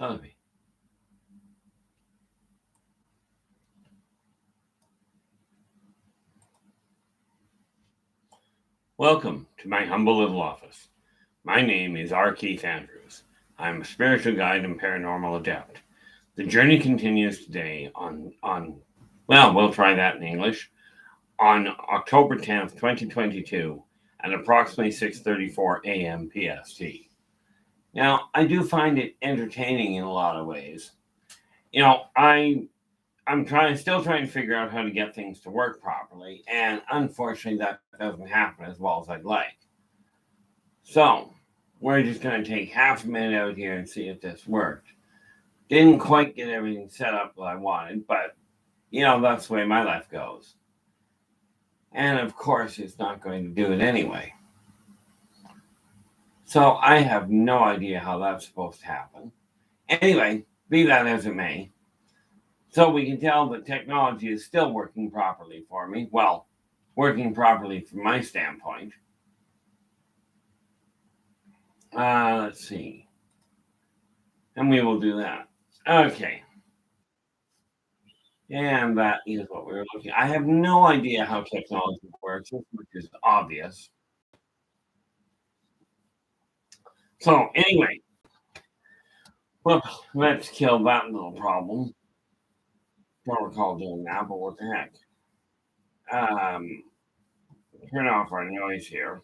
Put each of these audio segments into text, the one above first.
Okay. Welcome to my humble little office. My name is R. Keith Andrews. I'm a spiritual guide and paranormal adept. The journey continues today well, we'll try that in English, on October 10th, 2022, at approximately 6:34 a.m. PST. Now, I do find it entertaining in a lot of ways. I'm still trying to figure out how to get things to work properly, and unfortunately, that doesn't happen as well as I'd like. So, we're just going to take half a minute out here and see if this worked. Didn't quite get everything set up that I wanted, but that's the way my life goes. And of course, it's not going to do it anyway. So, I have no idea how that's supposed to happen. Anyway, be that as it may. So we can tell that technology is still working properly for me. Well, working properly from my standpoint. Let's see. And we will do that. Okay. And that is what we were looking at. I have no idea how technology works, which is obvious. So anyway, well, let's kill that little problem. Don't recall doing that, but what the heck. Um, Turn off our noise here.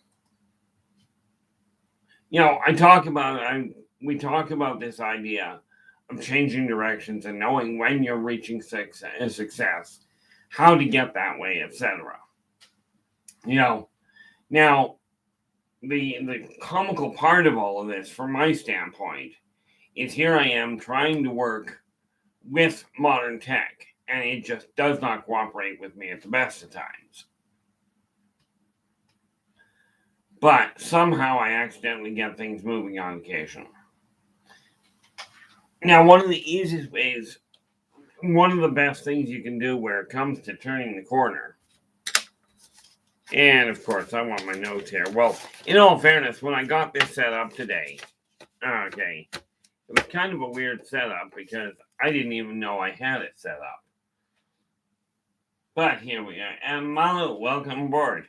We talk about this idea of changing directions and knowing when you're reaching success, how to get that way, etc. Now the comical part of all of this, from my standpoint, is here I am trying to work with modern tech, and it just does not cooperate with me at the best of times. But somehow I accidentally get things moving on occasion. Now, one of the best things you can do where it comes to turning the corner, and of course, I want my notes here. Well, in all fairness, when I got this set up today, okay, it was kind of a weird setup because I didn't even know I had it set up. But here we are. And Malu, welcome aboard.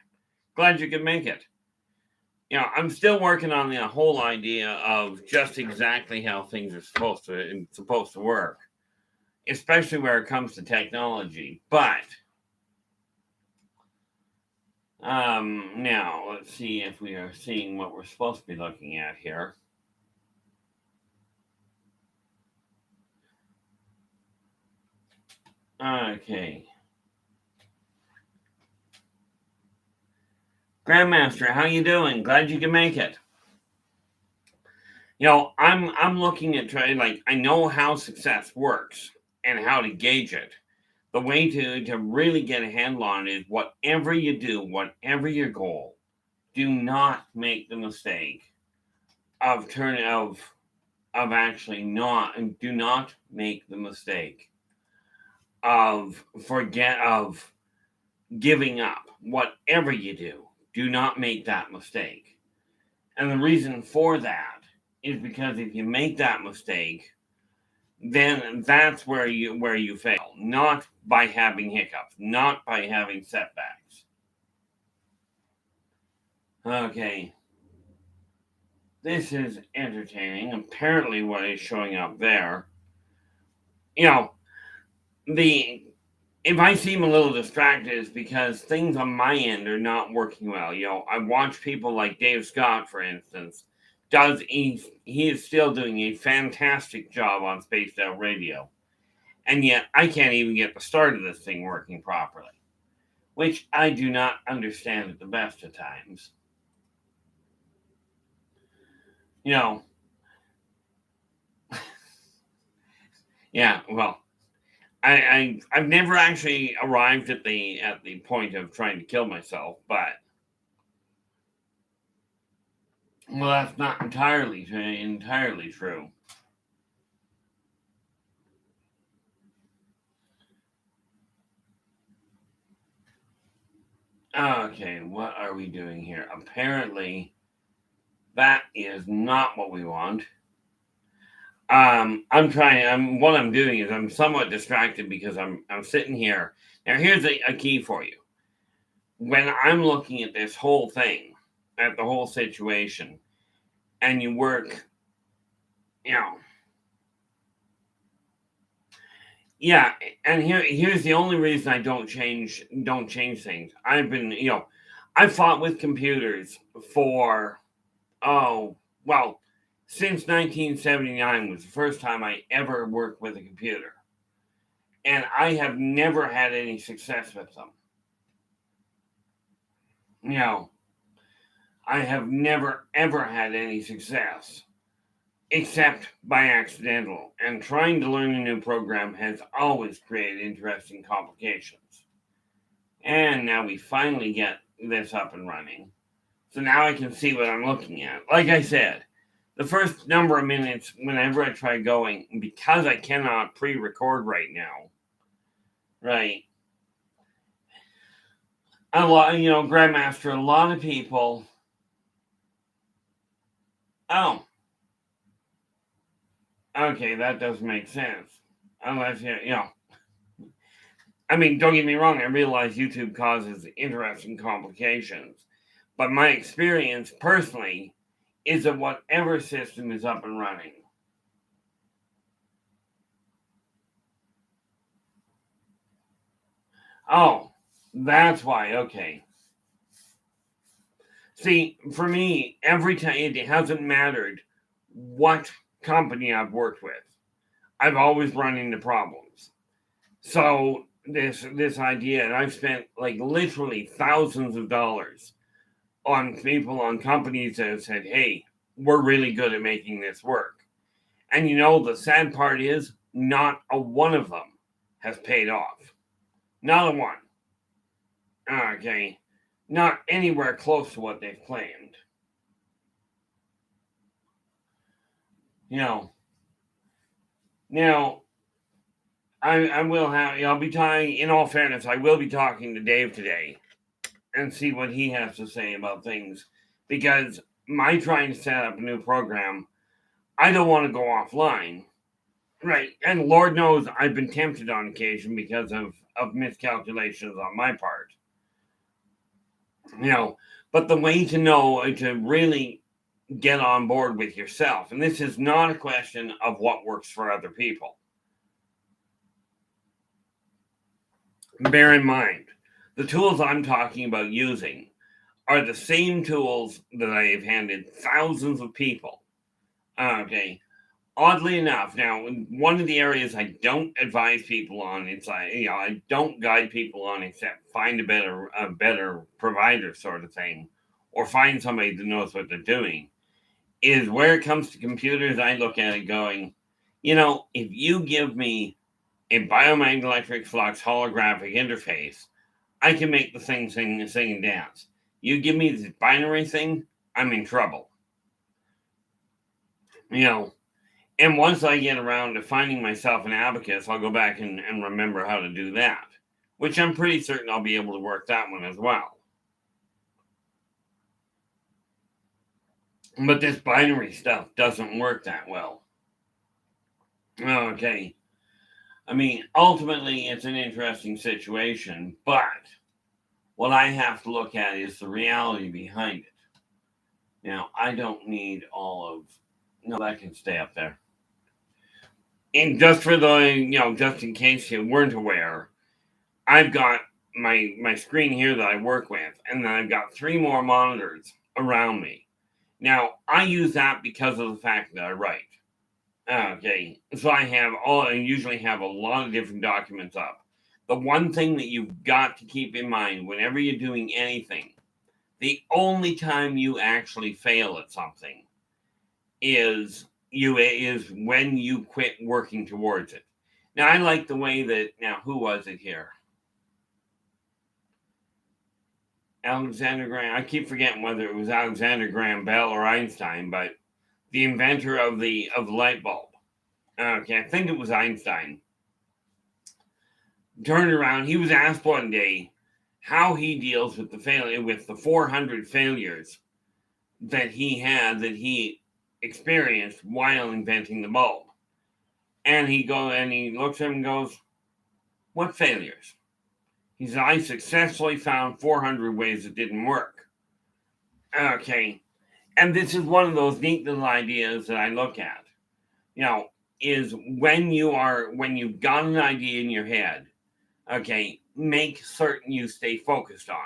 Glad you could make it. I'm still working on the whole idea of just exactly how things are supposed to work, especially where it comes to technology. But now let's see if we are seeing what we're supposed to be looking at here. Okay. Grandmaster, how you doing? Glad you can make it. I'm looking at trying, like, I know how success works and how to gauge it. The way to really get a handle on it is whatever you do, whatever your goal, do not make the mistake of actually not, and do not make the mistake of giving up. Whatever you do not make that mistake. And the reason for that is because if you make that mistake, then that's where you fail. Not by having hiccups, not by having setbacks. Okay. This is entertaining. Apparently what is showing up there. If I seem a little distracted, it's because things on my end are not working well. I watch people like Dave Scott, for instance. He is still doing a fantastic job on Spaced Out Radio. And yet I can't even get the start of this thing working properly, which I do not understand at the best of times. Yeah, well, I've never actually arrived at the point of trying to kill myself, but that's not entirely true. Okay, what are we doing here? Apparently, that is not what we want. What I'm doing is I'm somewhat distracted because I'm sitting here. Now, here's a key for you. When I'm looking at this whole thing, at the whole situation, and you work, you know, yeah, and here's the only reason I don't change things. I fought with computers for oh well since 1979 was the first time I ever worked with a computer, and I have never had any success with them. You know, I have never ever had any success except by accidental, and trying to learn a new program has always created interesting complications. And now we finally get this up and running. So now I can see what I'm looking at. Like I said, the first number of minutes, whenever I try going, because I cannot pre record right now, right? A lot, Grandmaster, a lot of people. Oh, okay, that does make sense. Unless, I mean, don't get me wrong, I realize YouTube causes interesting complications. But my experience personally is that whatever system is up and running, oh, that's why, okay. See, for me, every time it hasn't mattered what company I've worked with, I've always run into problems. So this idea, and I've spent like literally thousands of dollars on people on companies that have said, "Hey, we're really good at making this work." And the sad part is, not a one of them has paid off. Not a one. Okay, not anywhere close to what they've claimed. You know, now I will have. I'll be talking. In all fairness, I will be talking to Dave today and see what he has to say about things, because my trying to set up a new program, I don't want to go offline, right? And Lord knows I've been tempted on occasion because of miscalculations on my part. But the way to know to really get on board with yourself, and this is not a question of what works for other people. Bear in mind, the tools I'm talking about using are the same tools that I have handed thousands of people. Okay. Oddly enough, now one of the areas I don't advise people on, it's like I don't guide people on except find a better provider sort of thing, or find somebody that knows what they're doing. Is where it comes to computers, I look at it going, if you give me a biomagnetic flux holographic interface, I can make the thing sing and dance. You give me this binary thing, I'm in trouble. And once I get around to finding myself an abacus, I'll go back and remember how to do that, which I'm pretty certain I'll be able to work that one as well. But this binary stuff doesn't work that well. Okay. I mean, ultimately, it's an interesting situation, but what I have to look at is the reality behind it. Now, I don't need all of. No, that can stay up there. And just for just in case you weren't aware, I've got my screen here that I work with, and then I've got 3 more monitors around me. Now, I use that because of the fact that I write. Okay, so I usually have a lot of different documents up. The one thing that you've got to keep in mind whenever you're doing anything, the only time you actually fail at something is when you quit working towards it. Now, I like the way that, who was it here? Alexander Graham. I keep forgetting whether it was Alexander Graham Bell or Einstein, but the inventor of the light bulb. Okay, I think it was Einstein. Turned around, he was asked one day how he deals with the 400 failures that he experienced while inventing the bulb. And he looks at him and goes, "What failures?" He said, "I successfully found 400 ways it didn't work." Okay. And this is one of those neat little ideas that I look at. You know, is when you've got an idea in your head, okay, make certain you stay focused on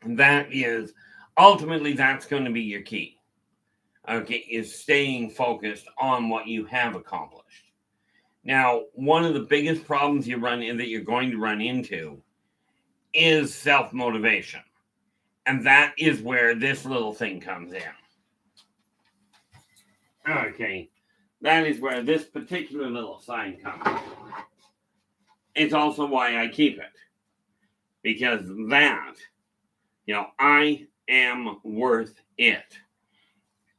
it. That is ultimately that's going to be your key. Okay, is staying focused on what you have accomplished. Now, one of the biggest problems that you're going to run into is self-motivation. And that is where this little thing comes in. Okay. That is where this particular little sign comes in. It's also why I keep it. Because that, I am worth it,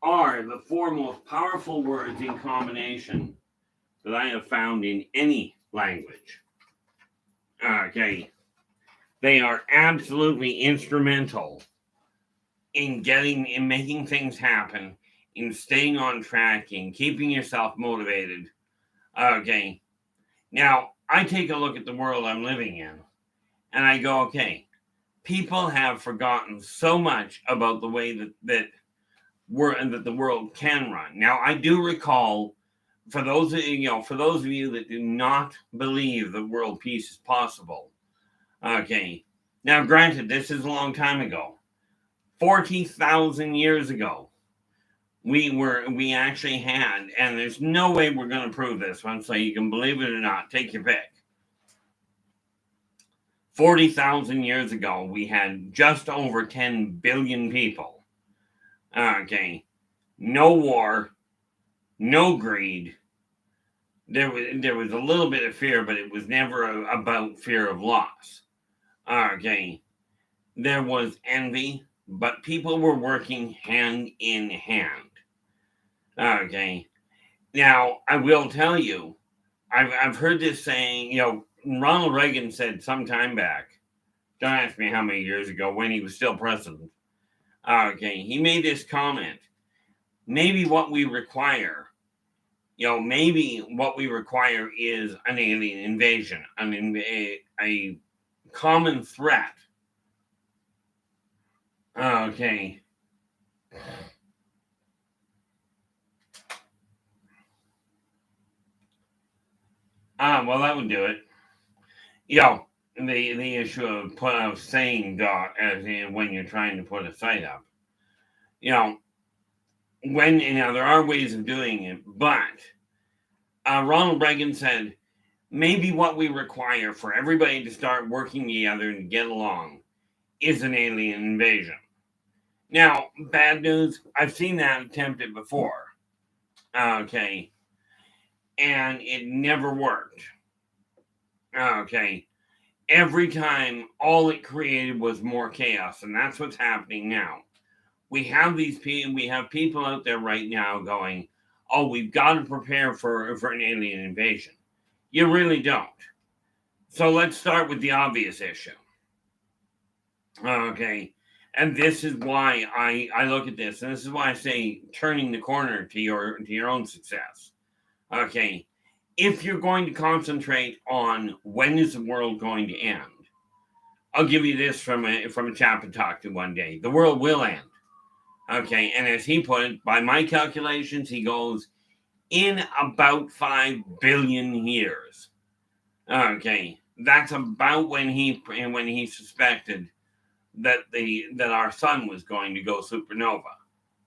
are the four most powerful words in combination that I have found in any language. Okay. They are absolutely instrumental in making things happen, in staying on track, in keeping yourself motivated. Okay. Now, I take a look at the world I'm living in and I go, okay, people have forgotten so much about the way that the world can run. Now, I do recall, for those of you that do not believe that world peace is possible, okay. Now, granted, this is a long time ago, 40,000 years ago. We actually had, and there's no way we're going to prove this one, so you can believe it or not, take your pick. 40,000 years ago, we had just over 10 billion people. Okay. No war, no greed. There was a little bit of fear, but it was never about fear of loss. Okay. There was envy, but people were working hand in hand. Okay. Now, I will tell you, I've heard this saying, Ronald Reagan said some time back, don't ask me how many years ago, when he was still president. Okay, he made this comment. Maybe what we require is an alien invasion, a common threat. Okay. Well, that would do it. The issue of saying dot as in when you're trying to put a site up. There are ways of doing it, but Ronald Reagan said maybe what we require for everybody to start working together and get along is an alien invasion. Now, bad news, I've seen that attempted before. Okay. And it never worked. Okay. Every time, all it created was more chaos, and that's what's happening now. We have people out there right now going, "Oh, we've got to prepare for an alien invasion." You really don't. So let's start with the obvious issue. Okay. And this is why I look at this, and this is why I say turning the corner to your own success. Okay. If you're going to concentrate on when is the world going to end, I'll give you this from a chap I talked to one day. The world will end. Okay, and as he put it, by my calculations, he goes, in about 5 billion years. Okay, that's about when he suspected that our sun was going to go supernova,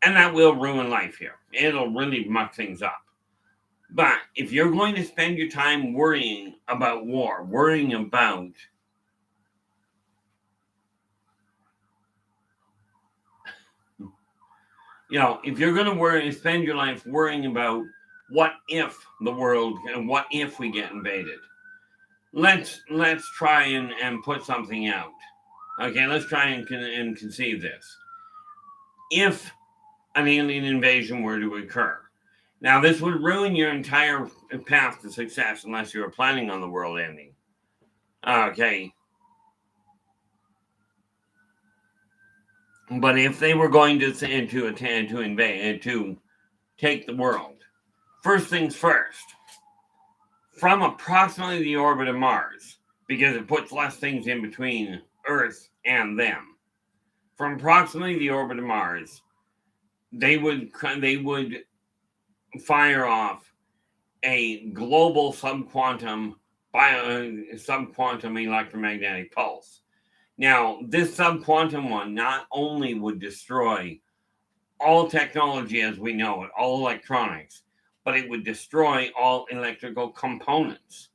and that will ruin life here. It'll really muck things up. But if you're going to spend your time worrying about war, worrying about if you're going to spend your life worrying about what if what if we get invaded, let's try and put something out. Okay, let's try and conceive this. If an alien invasion were to occur, now this would ruin your entire path to success unless you were planning on the world ending. Okay. But if they were going to invade, to take the world, First things first, from approximately the orbit of Mars, because it puts less things in between Earth and them. From approximately the orbit of Mars, they would fire off a global subquantum electromagnetic pulse. Now, this subquantum one not only would destroy all technology as we know it, all electronics, but it would destroy all electrical components.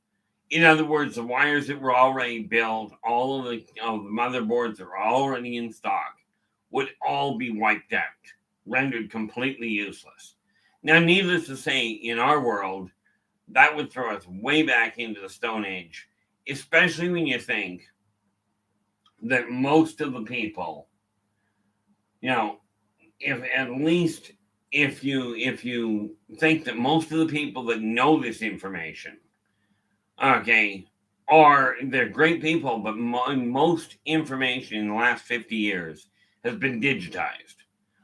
In other words, the wires that were already built, all of the motherboards that were already in stock, would all be wiped out, rendered completely useless. Now, needless to say, in our world, that would throw us way back into the Stone Age, especially when you think that most of the people, if you think that most of the people that know this information, they're great people, but most information in the last 50 years has been digitized,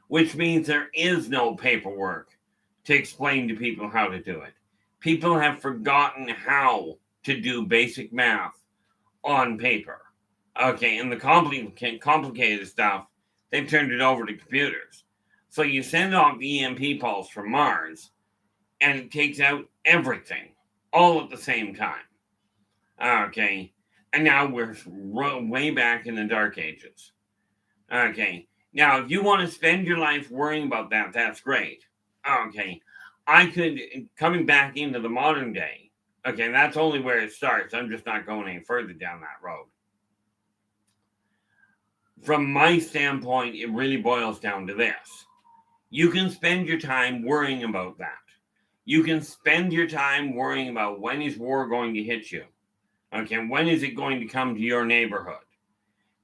which means there is no paperwork to explain to people how to do it. People have forgotten how to do basic math on paper. And the complicated stuff, they've turned it over to computers. So you send off the EMP pulse from Mars, and it takes out everything all at the same time. And now we're way back in the Dark Ages. Now if you want to spend your life worrying about that, that's great. I could, coming back into the modern day, that's only where it starts. I'm just not going any further down that road. From my standpoint, it really boils down to this. You can spend your time worrying about that. You can spend your time worrying about when is war going to hit you. When is it going to come to your neighborhood?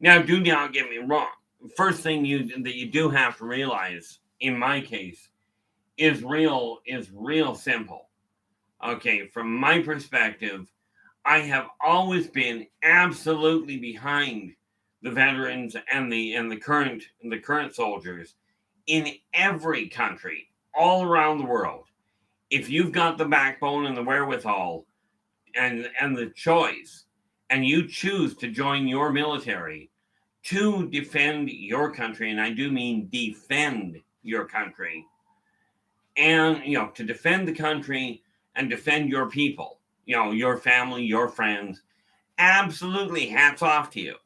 Now, do not get me wrong. First thing that you do have to realize, in my case, is real simple. From my perspective, I have always been absolutely behind the veterans and the current soldiers in every country all around the world. If you've got the backbone and the wherewithal and the choice, and you choose to join your military to defend your country, and I do mean defend your country, and to defend the country and defend your people, your family, your friends, absolutely hats off to you.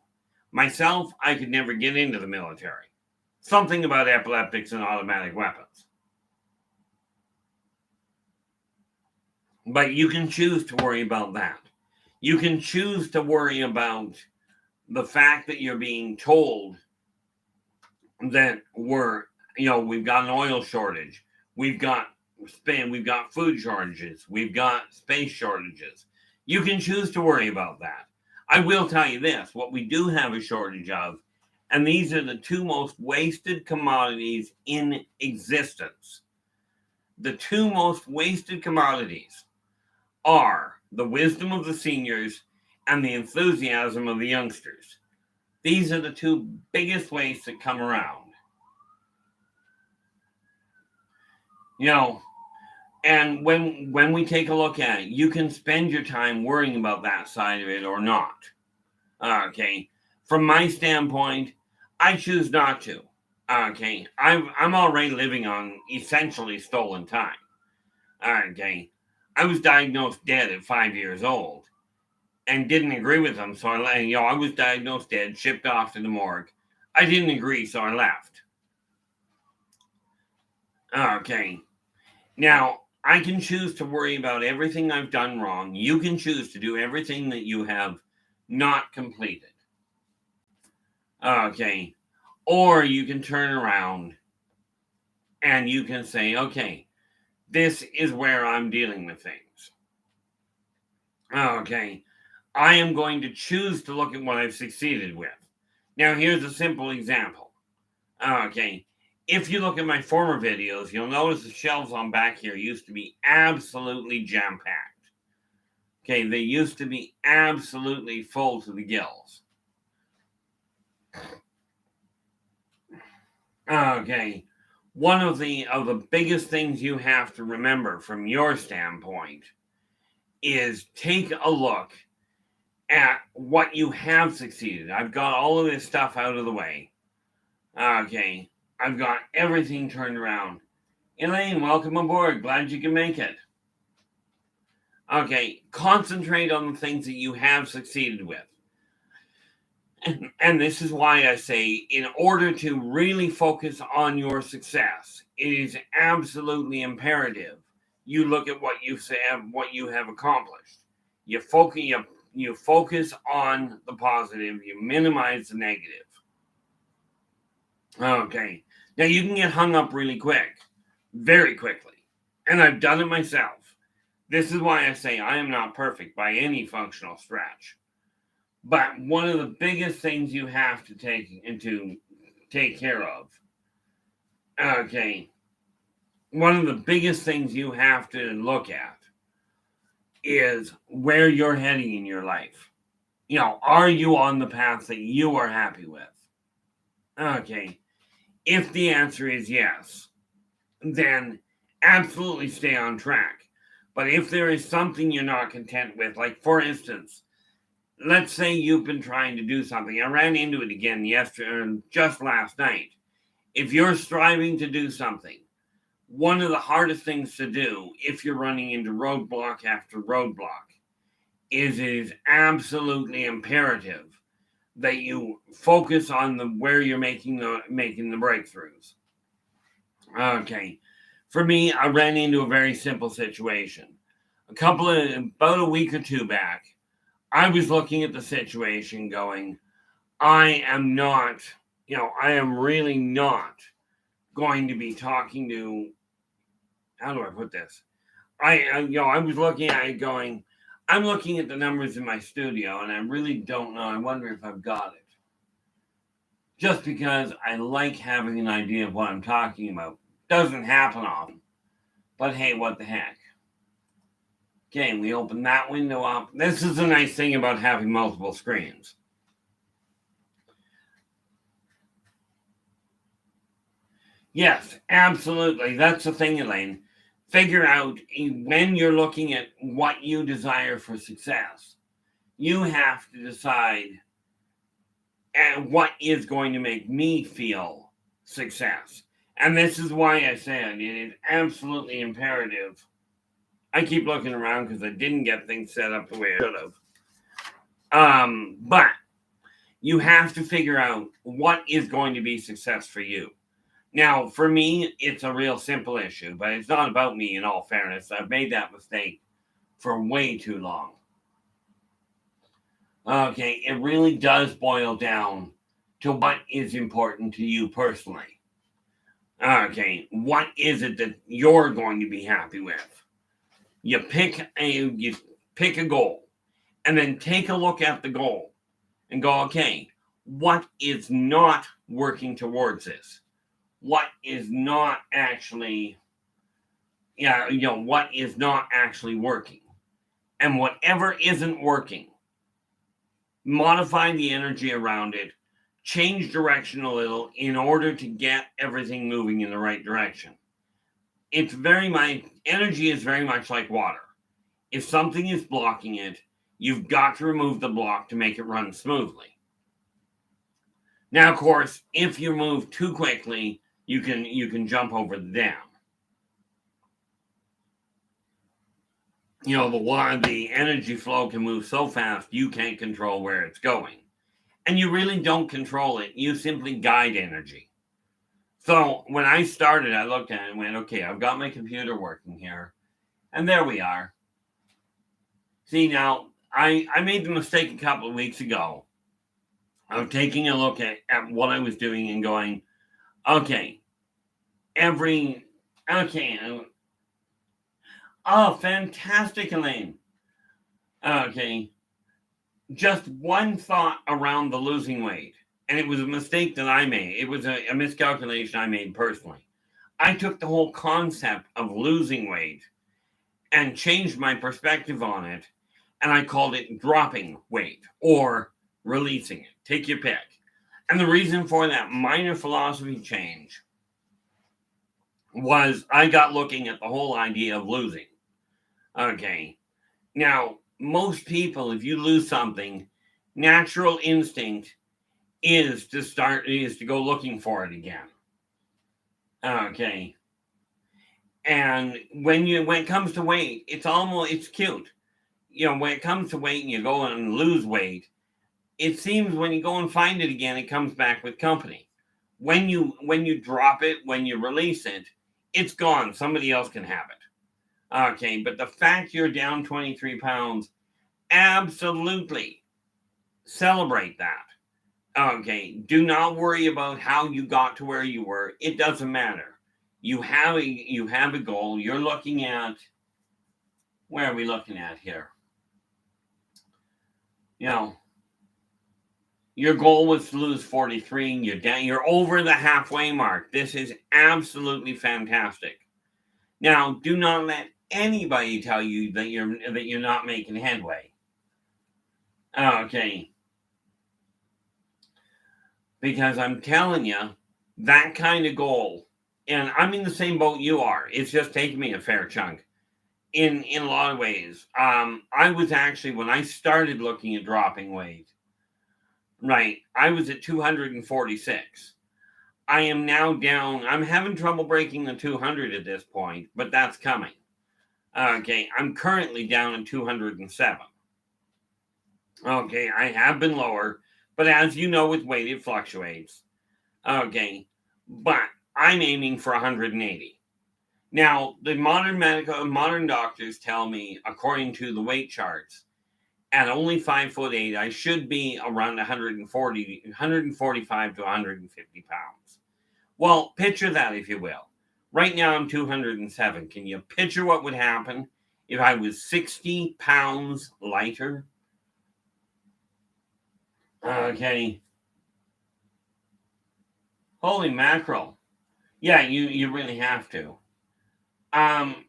Myself, I could never get into the military. Something about epileptics and automatic weapons. But you can choose to worry about that. You can choose to worry about the fact that you're being told that we've got an oil shortage, we've got food shortages, we've got space shortages. You can choose to worry about that. I will tell you this, what we do have a shortage of, and these are the two most wasted commodities in existence. The two most wasted commodities are the wisdom of the seniors and the enthusiasm of the youngsters. These are the two biggest wastes that come around. And when we take a look at it, you can spend your time worrying about that side of it or not. From my standpoint, I choose not to. I'm already living on essentially stolen time. I was diagnosed dead at 5 years old and didn't agree with them, so I was diagnosed dead, shipped off to the morgue. I didn't agree, so I left. Now, I can choose to worry about everything I've done wrong. You can choose to do everything that you have not completed. Or you can turn around and you can say, this is where I'm dealing with things. I am going to choose to look at what I've succeeded with. Now, here's a simple example. If you look at my former videos, you'll notice the shelves on back here used to be absolutely jam-packed. They used to be absolutely full to the gills. one of the biggest things you have to remember from your standpoint is take a look at what you have succeeded. I've got all of this stuff out of the way. Okay, I've got everything turned around. Elaine, welcome aboard. Glad you can make it. Okay, concentrate on the things that you have succeeded with. And this is why I say, in order to really focus on your success, it is absolutely imperative you look at what you have accomplished. You focus on the positive. You minimize the negative. Okay, now you can get hung up really quick, very quickly, and I've done it myself. This is why I say I am not perfect by any functional stretch. But one of the biggest things you have to take care of, okay, one of the biggest things you have to look at is where you're heading in your life. Are you on the path that you are happy with? Okay, if the answer is yes, then absolutely stay on track. But if there is something you're not content with, like for instance, let's say you've been trying to do something. I ran into it again just last night. If you're striving to do something, one of the hardest things to do if you're running into roadblock after roadblock is it is absolutely imperative that you focus on where you're making the breakthroughs. Okay. For me, I ran into a very simple situation. About a week or two back, I was looking at the situation going, I am really not going to be talking to, how do I put this? I was looking at it going, I'm looking at the numbers in my studio and I really don't know. I wonder if I've got it. Just because I like having an idea of what I'm talking about. Doesn't happen often. But hey, what the heck? Okay, we open that window up. This is the nice thing about having multiple screens. Yes, absolutely. That's the thing, Elaine. Figure out when you're looking at what you desire for success, you have to decide what is going to make me feel success. And this is why I said it is absolutely imperative. I keep looking around because I didn't get things set up the way I should have. But you have to figure out what is going to be success for you. Now, for me, it's a real simple issue, but it's not about me in all fairness. I've made that mistake for way too long. Okay, it really does boil down to what is important to you personally. Okay, what is it that you're going to be happy with? You pick a goal, and then take a look at the goal and go, okay, what is not working towards this? What is not actually, what is not actually working? And whatever isn't working, modify the energy around it, change direction a little in order to get everything moving in the right direction. Energy is very much like water. If something is blocking it, you've got to remove the block to make it run smoothly. Now, of course, if you move too quickly, you can jump over the dam. The energy flow can move so fast you can't control where it's going. And you really don't control it. You simply guide energy. So when I started, I looked at it and went, okay, I've got my computer working here. And there we are. See, now, I made the mistake a couple of weeks ago of taking a look at what I was doing and going, okay, oh, fantastic, Elaine. Okay, just one thought around the losing weight. And it was a mistake that I made. It was a miscalculation I made personally. I took the whole concept of losing weight and changed my perspective on it. And I called it dropping weight or releasing it. Take your pick. And the reason for that minor philosophy change was I got looking at the whole idea of losing. Okay. Now, most people, if you lose something, natural instinct is to go looking for it again. Okay. And when it comes to weight, it's cute. When it comes to weight and you go and lose weight, it seems when you go and find it again, it comes back with company. When you drop it, when you release it, it's gone. Somebody else can have it. Okay, but the fact you're down 23 pounds, absolutely celebrate that. Okay, do not worry about how you got to where you were. It doesn't matter. You have a goal. You're looking at, where are we looking at here? You know, your goal was to lose 43. You're over the halfway mark. This is absolutely fantastic. Now, do not let anybody tell you that you're not making headway. Okay. Because I'm telling you, that kind of goal, and I'm in the same boat you are. It's just taken me a fair chunk in a lot of ways. I was actually, when I started looking at dropping weight, right, I was at 246. I am now down. I'm having trouble breaking the 200 at this point, but that's coming. Okay, I'm currently down at 207. Okay, I have been lower, but as you know, with weight, it fluctuates. Okay, but I'm aiming for 180. Now, the modern doctors tell me, according to the weight charts, at only 5'8", I should be around 145 to 150 pounds. Well, picture that, if you will. Right now, I'm 207. Can you picture what would happen if I was 60 pounds lighter? Okay. Holy mackerel. Yeah, you really have to.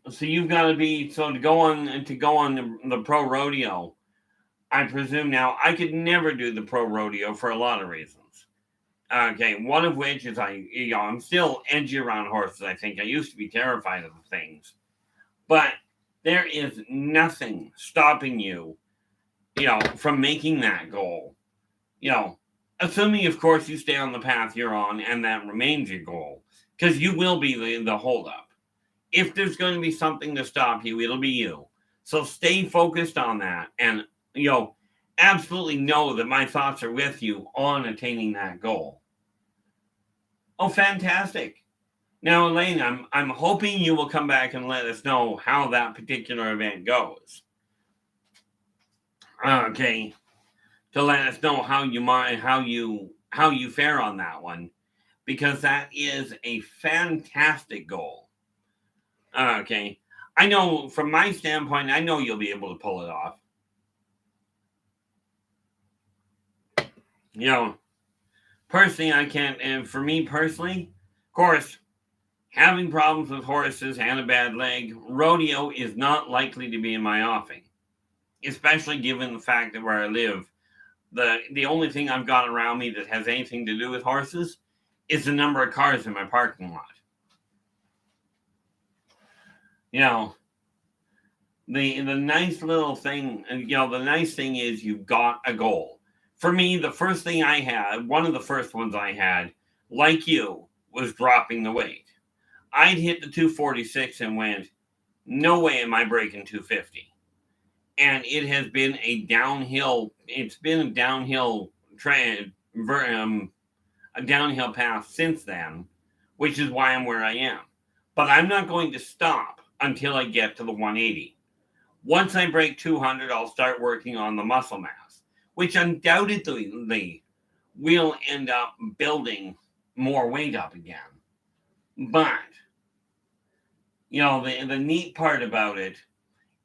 So you've got to be, so to go on the pro rodeo. I presume now I could never do the pro rodeo for a lot of reasons. Okay, one of which is I'm still edgy around horses. I think I used to be terrified of the things, but there is nothing stopping you, from making that goal. Assuming of course you stay on the path you're on and that remains your goal, because you will be the holdup. If there's going to be something to stop you, it'll be you. So stay focused on that, and absolutely know that my thoughts are with you on attaining that goal. Oh, fantastic. Now, Elaine, I'm hoping you will come back and let us know how that particular event goes. Okay, to let us know how you fare on that one, because that is a fantastic goal. Okay, I know from my standpoint, I know you'll be able to pull it off. Personally, I can't. And for me personally, of course, having problems with horses and a bad leg, rodeo is not likely to be in my offing, especially given the fact that where I live, the only thing I've got around me that has anything to do with horses is the number of cars in my parking lot. The nice little thing, the nice thing is you've got a goal. For me, the first thing I had, one of the first ones I had, like you, was dropping the weight. I'd hit the 246 and went, no way am I breaking 250. And it has been a downhill. It's been a downhill a downhill path since then, which is why I'm where I am. But I'm not going to stop until I get to the 180. Once I break 200, I'll start working on the muscle mass, which undoubtedly will end up building more weight up again. But, the neat part about it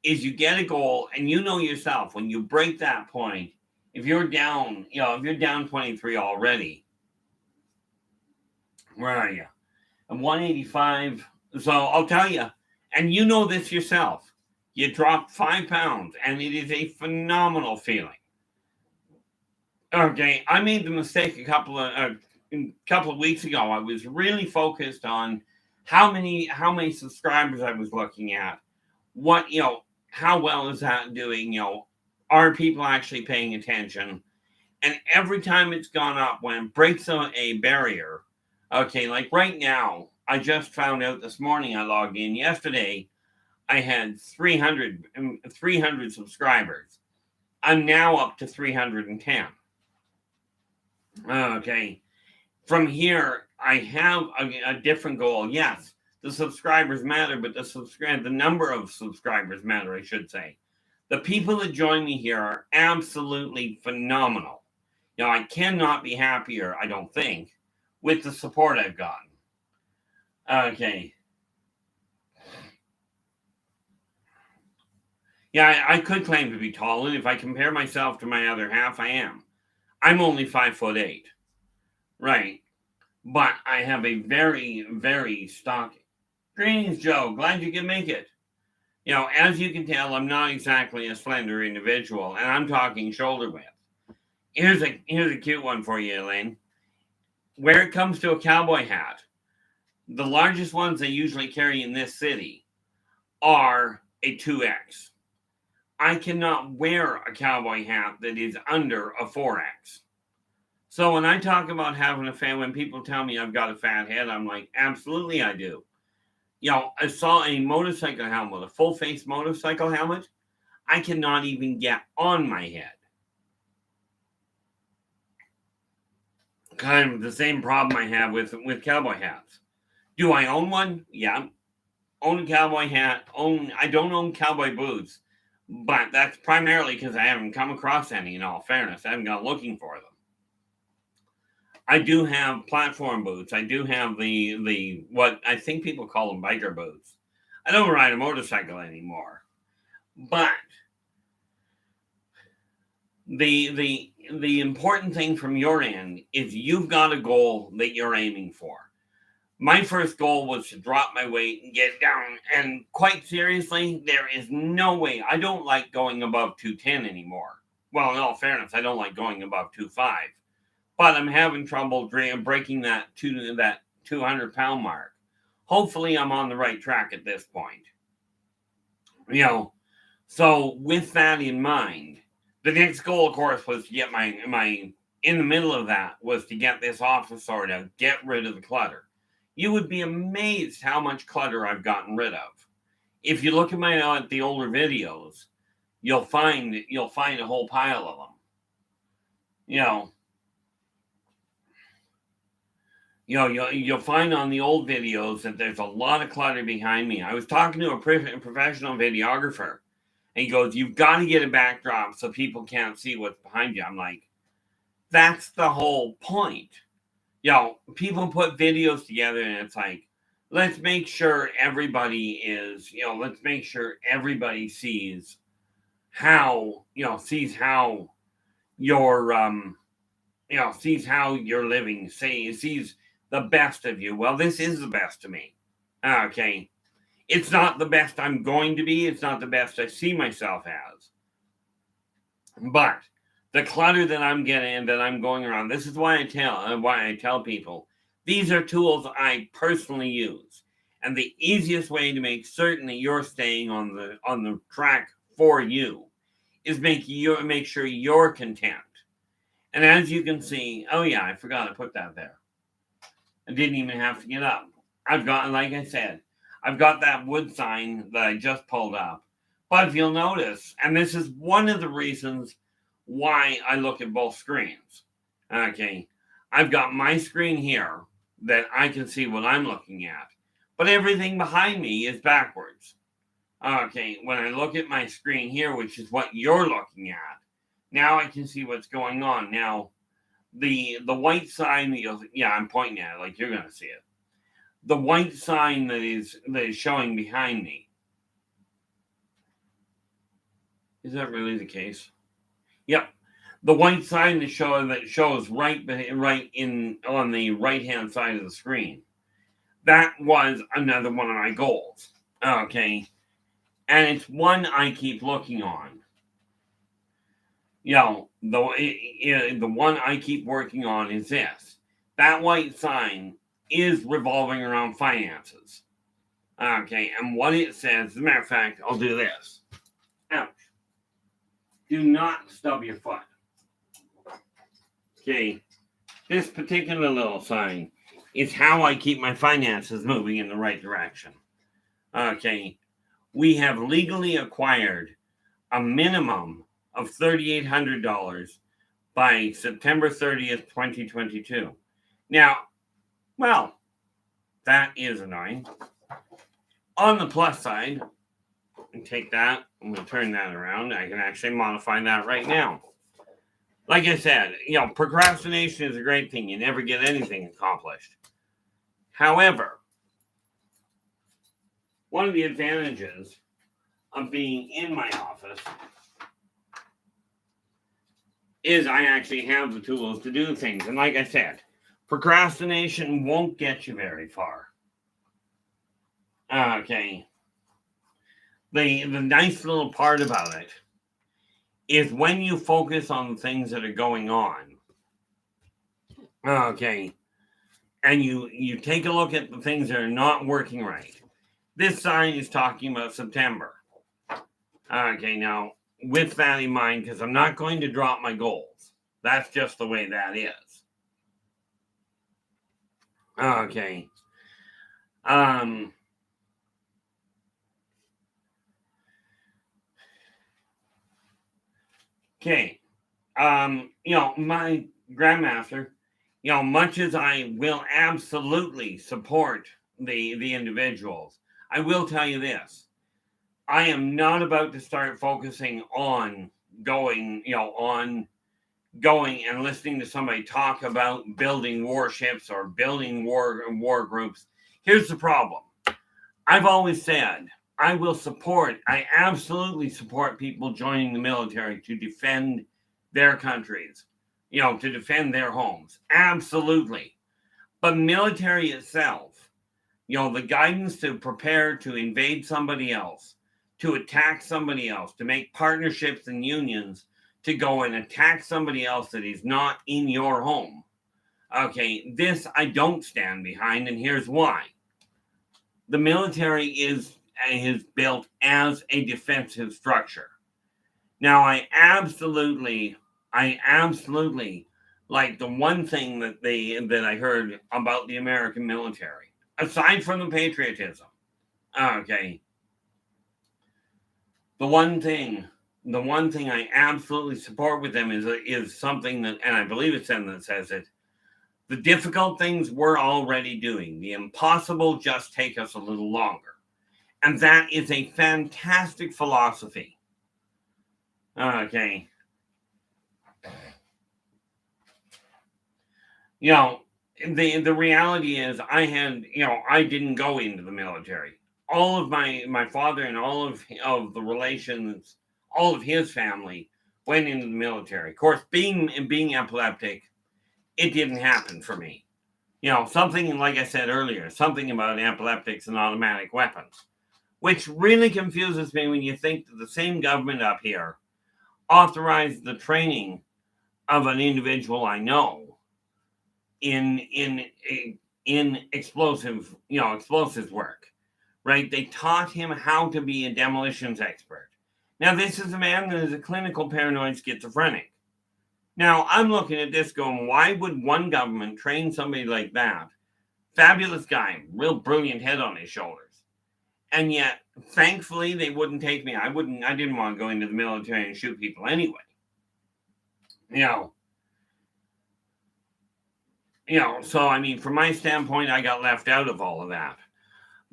is you get a goal and you know yourself when you break that point, if you're down 23 already, where are you? I'm 185. So I'll tell you, and you know this yourself, you dropped 5 pounds and it is a phenomenal feeling. Okay, I made the mistake a couple of weeks ago. I was really focused on how many subscribers I was looking at, what, how well is that doing, are people actually paying attention? And every time it's gone up, when it breaks a barrier, okay, like right now, I just found out this morning, I logged in yesterday, I had 300 subscribers. I'm now up to 310. Okay. From here, I have a different goal. Yes, the subscribers matter, but the number of subscribers matter, I should say. The people that join me here are absolutely phenomenal. I cannot be happier, I don't think, with the support I've gotten. Okay. Yeah, I could claim to be tall, and if I compare myself to my other half, I am. I'm only 5'8". Right. But I have a very, very stocky. Greetings, Joe. Glad you can make it. As you can tell, I'm not exactly a slender individual, and I'm talking shoulder width. Here's a cute one for you, Elaine. Where it comes to a cowboy hat, the largest ones they usually carry in this city are a 2X. I cannot wear a cowboy hat that is under a 4X. So when I talk about having a fan, when people tell me I've got a fat head, I'm like, absolutely I do. I saw a motorcycle helmet, a full face motorcycle helmet. I cannot even get on my head. Kind of the same problem I have with cowboy hats. Do I own one? Yeah. Own a cowboy hat. I don't own cowboy boots, but that's primarily because I haven't come across any, in all fairness. I haven't gone looking for them. I do have platform boots. I do have the what I think people call them biker boots. I don't ride a motorcycle anymore. But the important thing from your end is you've got a goal that you're aiming for. My first goal was to drop my weight and get down. And quite seriously, there is no way. I don't like going above 210 anymore. Well, in all fairness, I don't like going above 25. But I'm having trouble breaking that 200-pound mark. Hopefully, I'm on the right track at this point. So with that in mind, the next goal, of course, was to get my in the middle of that was to get this office sorted out, get rid of the clutter. You would be amazed how much clutter I've gotten rid of. If you look at the older videos, you'll find a whole pile of them. You'll find on the old videos that there's a lot of clutter behind me. I was talking to a professional videographer, and he goes, "You've got to get a backdrop so people can't see what's behind you." I'm like, that's the whole point. People put videos together, and it's like, let's make sure everybody sees how you're living, sees the best of you. Well, this is the best of me. Okay. It's not the best I'm going to be. It's not the best I see myself as. But the clutter that I'm getting, that I'm going around, this is why I tell people, these are tools I personally use. And the easiest way to make certain that you're staying on the track for you is make sure you're content. And as you can see, oh yeah, I forgot to put that there. I didn't even have to get up. Like I said, I've got that wood sign that I just pulled up. But if you'll notice, and this is one of the reasons why I look at both screens. Okay, I've got my screen here that I can see what I'm looking at, but everything behind me is backwards. Okay, when I look at my screen here, which is what you're looking at, now I can see what's going on. Now, the white sign I'm pointing at it like you're going to see it. The white sign that is showing behind me. Is that really the case? Yep. The white sign that shows right in on the right hand side of the screen. That was another one of my goals. Okay. And it's one I keep looking on. The one I keep working on is this. That white sign is revolving around finances. Okay, and what it says, as a matter of fact, I'll do this. Ouch. Do not stub your foot. Okay, this particular little sign is how I keep my finances moving in the right direction. Okay, we have legally acquired a minimum of $3,800 by September 30th, 2022. Now, well, that is annoying. On the plus side, take that, I'm going to turn that around. I can actually modify that right now. Like I said, procrastination is a great thing. You never get anything accomplished. However, one of the advantages of being in my office is I actually have the tools to do things. And like I said, procrastination won't get you very far. Okay. The nice little part about it is when you focus on the things that are going on. Okay. And you take a look at the things that are not working right. This sign is talking about September. Okay, now, with that in mind, because I'm not going to drop my goals. That's just the way that is. Okay. Okay. My grandmaster, much as I will absolutely support the individuals, I will tell you this. I am not about to start focusing on going and listening to somebody talk about building warships or building war groups. Here's the problem. I've always said I absolutely support people joining the military to defend their countries, to defend their homes. Absolutely. But military itself, the guidance to prepare to invade somebody else, to attack somebody else, to make partnerships and unions, to go and attack somebody else that is not in your home. Okay, this I don't stand behind, and here's why. The military is built as a defensive structure. Now, I absolutely like the one thing that I heard about the American military, aside from the patriotism. Okay. The one thing I absolutely support with them is something that, and I believe it's them that says it, the difficult things we're already doing. The impossible just take us a little longer. And that is a fantastic philosophy. Okay. The reality is I didn't go into the military. All of my father and all of the relations, all of his family went into the military. Of course, being epileptic, it didn't happen for me. Something, like I said earlier, something about epileptics and automatic weapons, which really confuses me when you think that the same government up here authorized the training of an individual I know in explosives work. Right? They taught him how to be a demolitions expert. Now, this is a man that is a clinical paranoid schizophrenic. Now, I'm looking at this going, why would one government train somebody like that? Fabulous guy, real brilliant head on his shoulders. And yet, thankfully, they wouldn't take me. I didn't want to go into the military and shoot people anyway. So, I mean, from my standpoint, I got left out of all of that.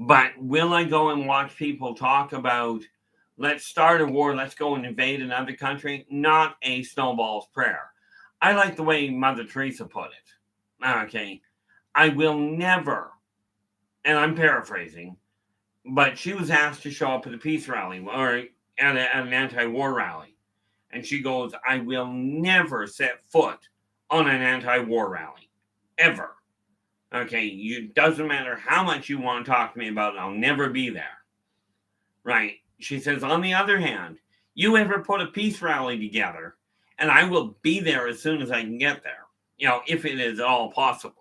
But will I go and watch people talk about, let's start a war, let's go and invade another country? Not a snowball's prayer. I like the way Mother Teresa put it. Okay. I will never, and I'm paraphrasing, but she was asked to show up at a peace rally or at an anti-war rally. And she goes, I will never set foot on an anti-war rally. Ever. Okay, it doesn't matter how much you want to talk to me about it, I'll never be there. Right? She says, on the other hand, you ever put a peace rally together, and I will be there as soon as I can get there, if it is at all possible.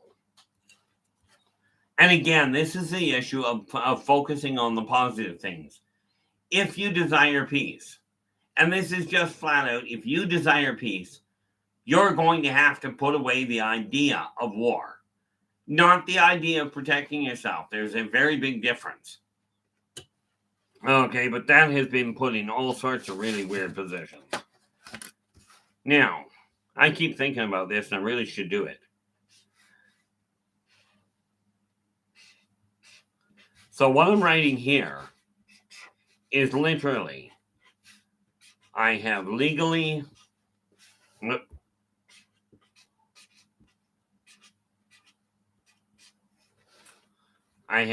And again, this is the issue of focusing on the positive things. If you desire peace, and this is just flat out, if you desire peace, you're going to have to put away the idea of war, not the idea of protecting yourself. There's a very big difference. Okay, but that has been put in all sorts of really weird positions. Now, I keep thinking about this, and I really should do it. So what I'm writing here is literally, I have legally acquired. I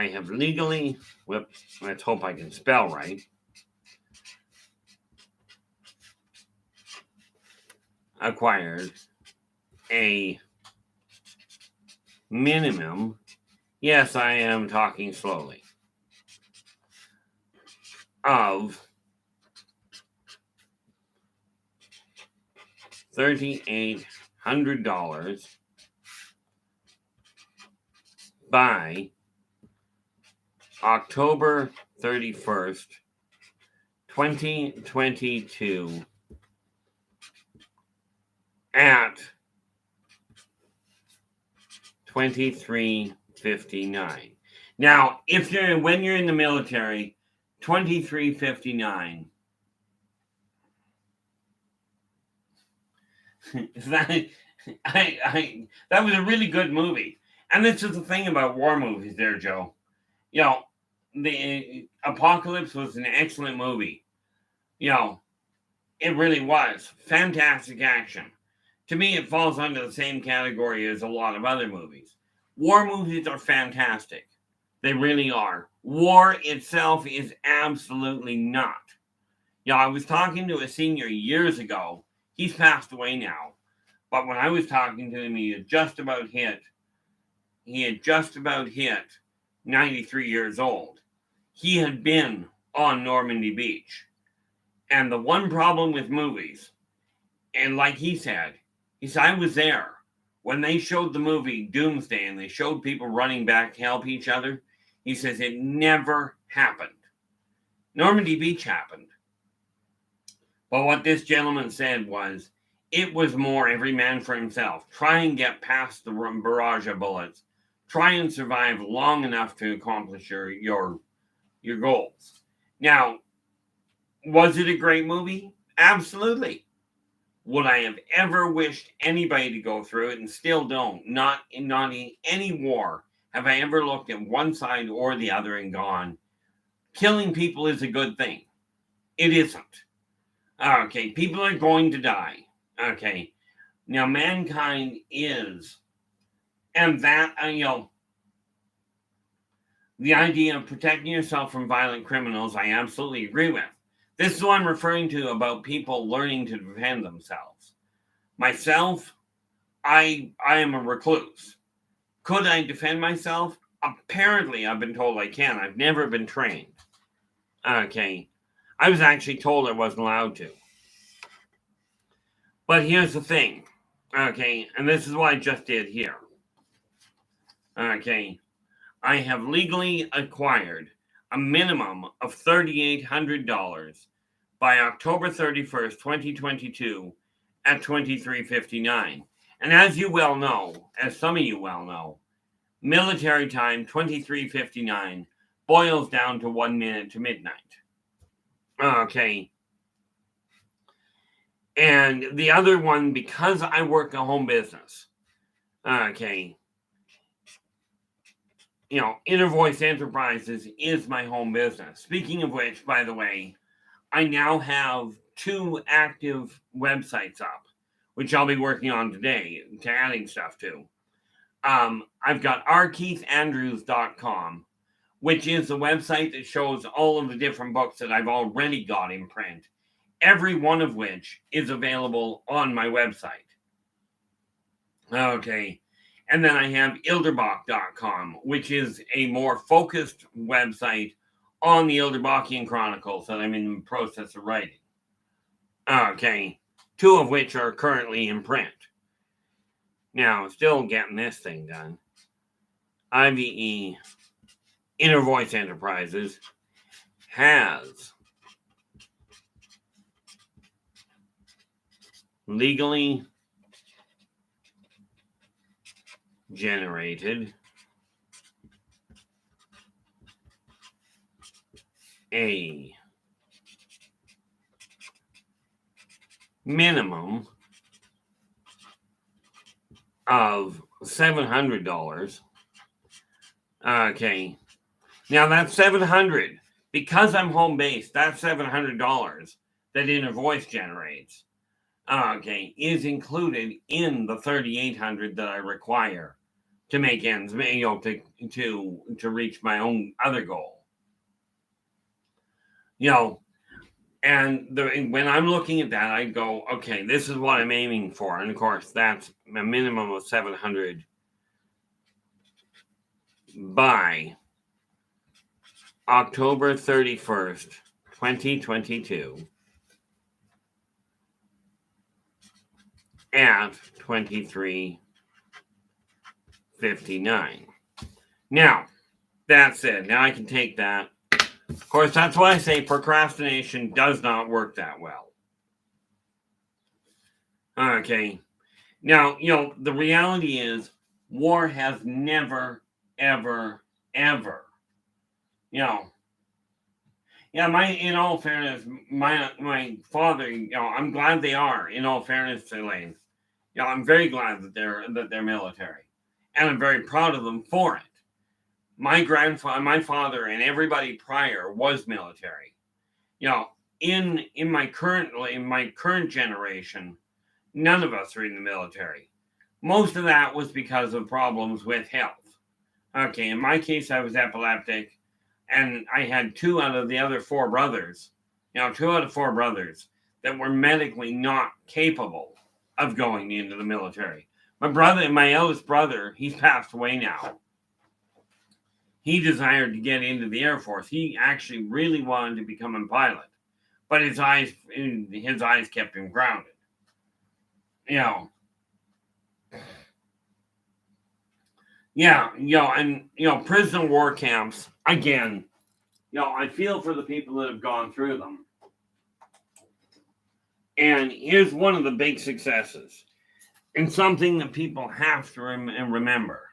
have legally, let's hope I can spell right. Acquired a minimum, yes, I am talking slowly, of $3,800 by October 31st, 2022 at 23:59. Now, when you're in the military, 23:59 that was a really good movie. And this is the thing about war movies there, Joe. The Apocalypse was an excellent movie. It really was. Fantastic action. To me, it falls under the same category as a lot of other movies. War movies are fantastic. They really are. War itself is absolutely not. I was talking to a senior years ago. He's passed away now. But when I was talking to him, he had just about hit 93 years old. He had been on Normandy Beach. And the one problem with movies, and like he said, I was there when they showed the movie Doomsday and they showed people running back to help each other. He says it never happened. Normandy Beach happened. But what this gentleman said was, it was more every man for himself. Try and get past the barrage of bullets. Try and survive long enough to accomplish your goals. Now, was it a great movie? Absolutely. Would I have ever wished anybody to go through it, and still don't? Not in any war have I ever looked at one side or the other and gone, killing people is a good thing. It isn't. Okay, people are going to die. Okay, now mankind is, and that, the idea of protecting yourself from violent criminals, I absolutely agree with. This is what I'm referring to about people learning to defend themselves. Myself, I am a recluse. Could I defend myself? Apparently, I've been told I can. I've never been trained. Okay, I was actually told I wasn't allowed to. But here's the thing, okay, and this is what I just did here. Okay, I have legally acquired a minimum of $3,800 by October 31st, 2022 at 23:59. And as you well know, as some of you well know, military time, 23:59, boils down to 1 minute to midnight. Okay. And the other one, because I work a home business, okay, Inner Voice Enterprises is my home business. Speaking of which, by the way, I now have 2 active websites up, which I'll be working on today to adding stuff to. I've got rkeithandrews.com, which is the website that shows all of the different books that I've already got in print, every one of which is available on my website. Okay. And then I have Yldrbac.com, which is a more focused website on the Yldrbacian Chronicles that I'm in the process of writing. Okay. 2 of which are currently in print. Now, still getting this thing done. IVE, Inner Voice Enterprises, has legally generated a minimum of $700. Okay. Now that's $700. Because I'm home based, that's $700 that Inner Voice generates. Okay, is included in the $3,800 that I require to make ends meet, to reach my own other goal. And when I'm looking at that, I go, okay, this is what I'm aiming for, and of course, that's a minimum of $700 by October 31st, 2022. At 23:59. Now, that's it. Now I can take that. Of course, that's why I say procrastination does not work that well. Okay. Now, the reality is war has never, ever, ever, in all fairness, my father, I'm glad they are, in all fairness to Elaine. I'm very glad that they're military, and I'm very proud of them for it. My father, and everybody prior was military. In my current generation, none of us are in the military. Most of that was because of problems with health. Okay, in my case, I was epileptic, and I had two out of the four brothers that were medically not capable of going into the military. My eldest brother, he's passed away now. He desired to get into the Air Force. He actually really wanted to become a pilot, but his eyes kept him grounded. And prison war camps, again, I feel for the people that have gone through them. And here's one of the big successes, and something that people have to remember.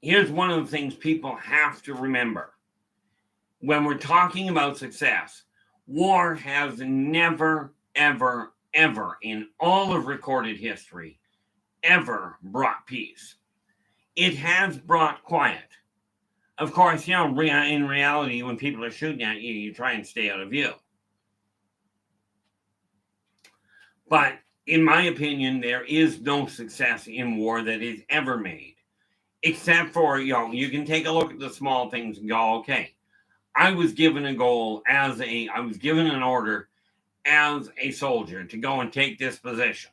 Here's one of the things people have to remember. When we're talking about success, war has never, ever, ever, in all of recorded history, ever brought peace. It has brought quiet. Of course, in reality, when people are shooting at you, you try and stay out of view. But in my opinion, there is no success in war that is ever made, except for, you can take a look at the small things and go, okay, I was given an order as a soldier to go and take this position.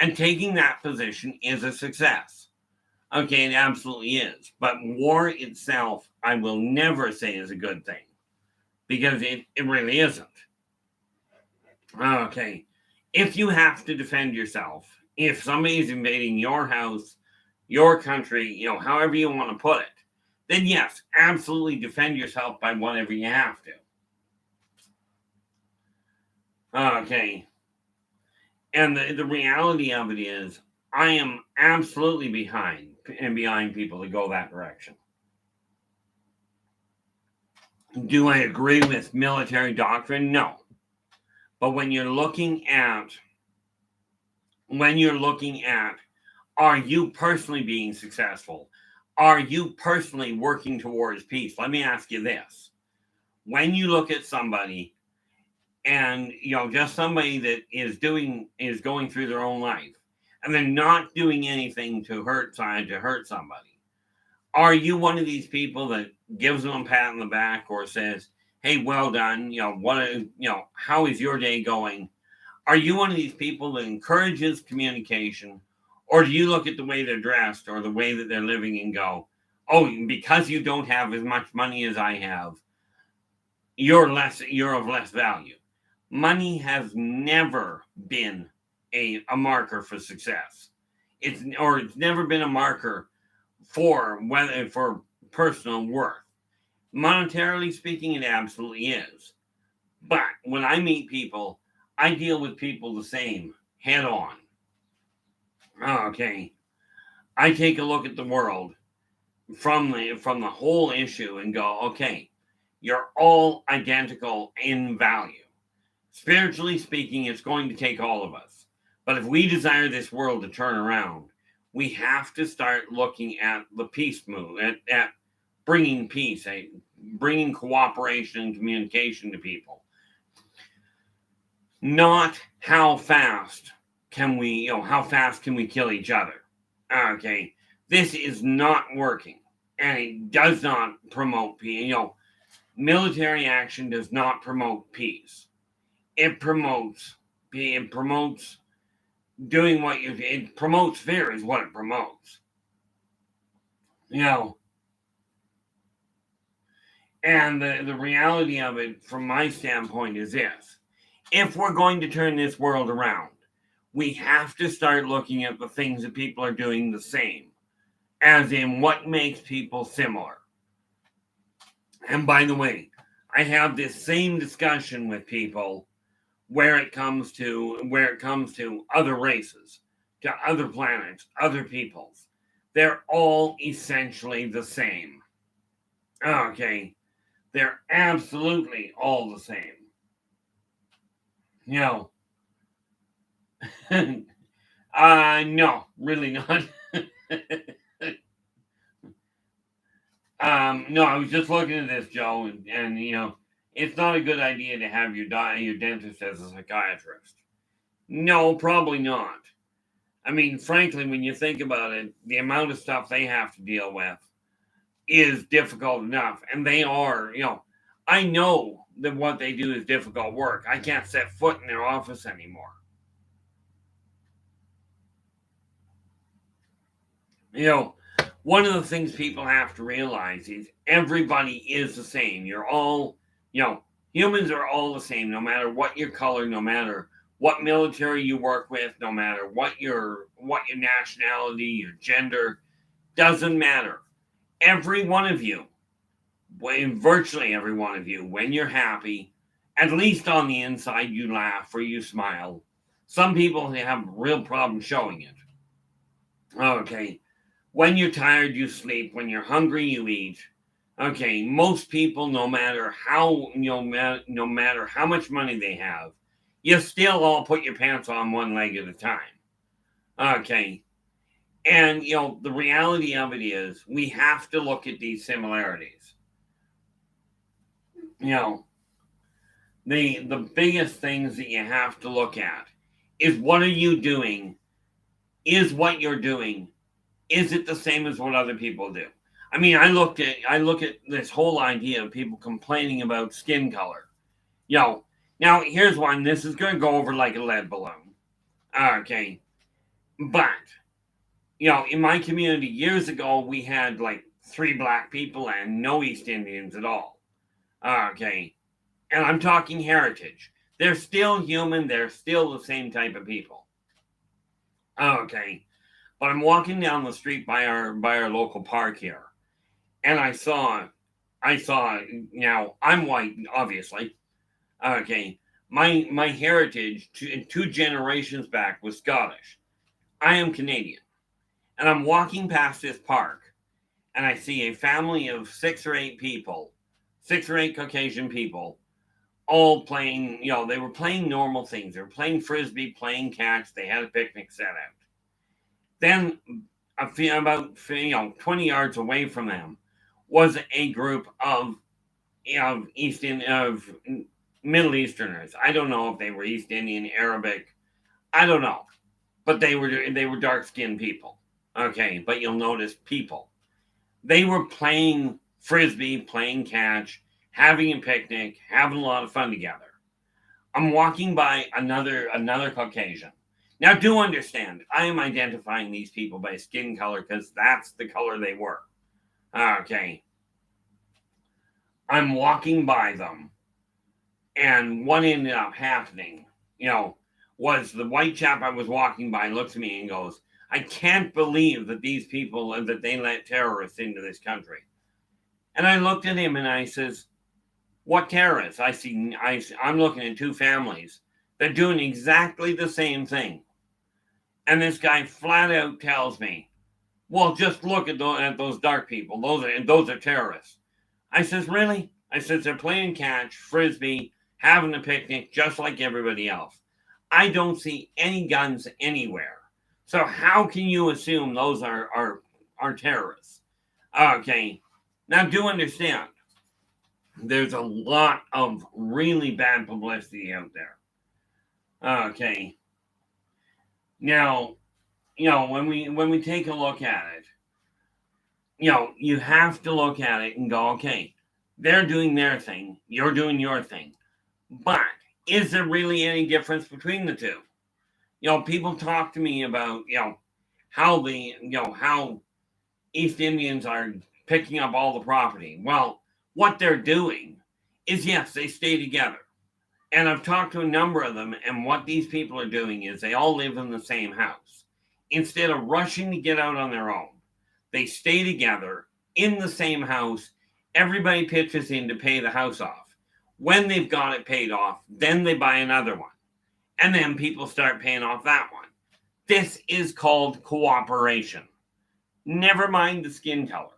And taking that position is a success. Okay, it absolutely is. But war itself, I will never say is a good thing, because it really isn't. Okay, if you have to defend yourself, if somebody's invading your house, your country, however you want to put it, then yes, absolutely defend yourself by whatever you have to. Okay. And the reality of it is, I am absolutely behind people to go that direction. Do I agree with military doctrine? No. But when you're looking at, are you personally being successful? Are you personally working towards peace? Let me ask you this. When you look at somebody, and just somebody that is going through their own life, and they're not doing anything to hurt somebody, are you one of these people that gives them a pat on the back or says, hey, well done, how is your day going? Are you one of these people that encourages communication, or do you look at the way they're dressed or the way that they're living and go, oh, because you don't have as much money as I have, you're of less value? Money has never been a marker for success. It's never been a marker for personal worth. Monetarily speaking, it absolutely is. But when I meet people, I deal with people the same, head on. Okay. I take a look at the world from the whole issue and go, okay, you're all identical in value. Spiritually speaking, it's going to take all of us. But if we desire this world to turn around, we have to start looking at the peace move, at bringing peace, bringing cooperation and communication to people. Not how fast can we kill each other. Okay, this is not working, and it does not promote peace. Military action does not promote peace. It promotes doing it promotes fear is what it promotes. And the reality of it, from my standpoint, is this: if we're going to turn this world around, we have to start looking at the things that people are doing the same, as in what makes people similar. And by the way, I have this same discussion with people where it comes to other races, to other planets, other peoples. They're all essentially the same. Okay. They're absolutely all the same. No, really not. No, I was just looking at this, Joe, and it's not a good idea to have your dentist as a psychiatrist. No, probably not. I mean, frankly, when you think about it, the amount of stuff they have to deal with is difficult enough, and they are, I know that what they do is difficult work. I can't set foot in their office anymore. One of the things people have to realize is everybody is the same. You're all, humans are all the same, no matter what your color, no matter what military you work with, no matter what your nationality, your gender, doesn't matter. Every one of you, virtually every one of you, when you're happy, at least on the inside, you laugh or you smile. Some people have real problems showing it. Okay. When you're tired, you sleep. When you're hungry, you eat. Okay. Most people, no matter how much money they have, you still all put your pants on one leg at a time. Okay. And the reality of it is we have to look at these similarities. The biggest things that you have to look at is, what are you doing? Is what you're doing, is it the same as what other people do? I mean, I look at this whole idea of people complaining about skin color. Now here's one. This is going to go over like a lead balloon. Okay. But, in my community years ago, we had like 3 black people and no East Indians at all. Okay. And I'm talking heritage. They're still human. They're still the same type of people. Okay. But I'm walking down the street by our local park here, and I saw. Now I'm white, obviously. Okay. My heritage 2 generations back was Scottish. I am Canadian, and I'm walking past this park, and I see a family of 6 or 8 people, 6 or 8 Caucasian people, all playing. They were playing normal things. They were playing frisbee, playing catch. They had a picnic set out. Then, about 20 yards away from them, was a group of Middle Easterners. I don't know if they were East Indian, Arabic. I don't know, but they were dark skinned people. Okay, but you'll notice people. They were playing frisbee, playing catch, having a picnic, having a lot of fun together. I'm walking by another Caucasian. Now, do understand, I am identifying these people by skin color because that's the color they were. Okay. I'm walking by them, And what ended up happening, was the white chap I was walking by looks at me and goes, I can't believe that these people, that they let terrorists into this country. And I looked at him and I says, what terrorists? I'm looking at two families. They're doing exactly the same thing. And this guy flat out tells me, well, just look at those dark people. Those are terrorists. I says, really? I says, they're playing catch, frisbee, having a picnic, just like everybody else. I don't see any guns anywhere. So how can you assume those are terrorists? Okay. Now, do understand, there's a lot of really bad publicity out there. Okay. Now, when we take a look at it, you have to look at it and go, okay, they're doing their thing, you're doing your thing. But is there really any difference between the two? People talk to me about, how how East Indians are picking up all the property. Well, what they're doing is, yes, they stay together. And I've talked to a number of them, and what these people are doing is they all live in the same house. Instead of rushing to get out on their own, they stay together in the same house. Everybody pitches in to pay the house off. When they've got it paid off, then they buy another one. And then people start paying off that one. This is called cooperation. Never mind the skin color.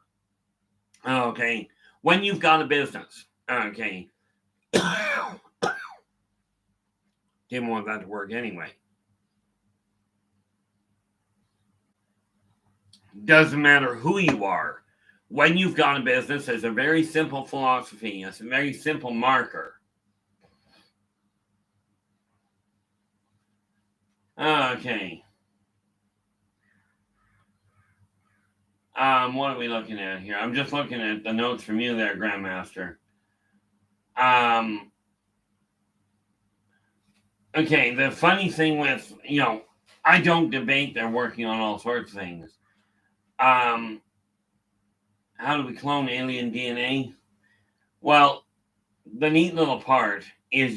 Okay. When you've got a business, okay. Didn't want that to work anyway. Doesn't matter who you are. When you've got a business, there's a very simple philosophy. It's a very simple marker. Okay. What are we looking at here? I'm just looking at the notes from you there, Grandmaster. Okay, the funny thing with, I don't debate they're working on all sorts of things. How do we clone alien DNA? Well, the neat little part is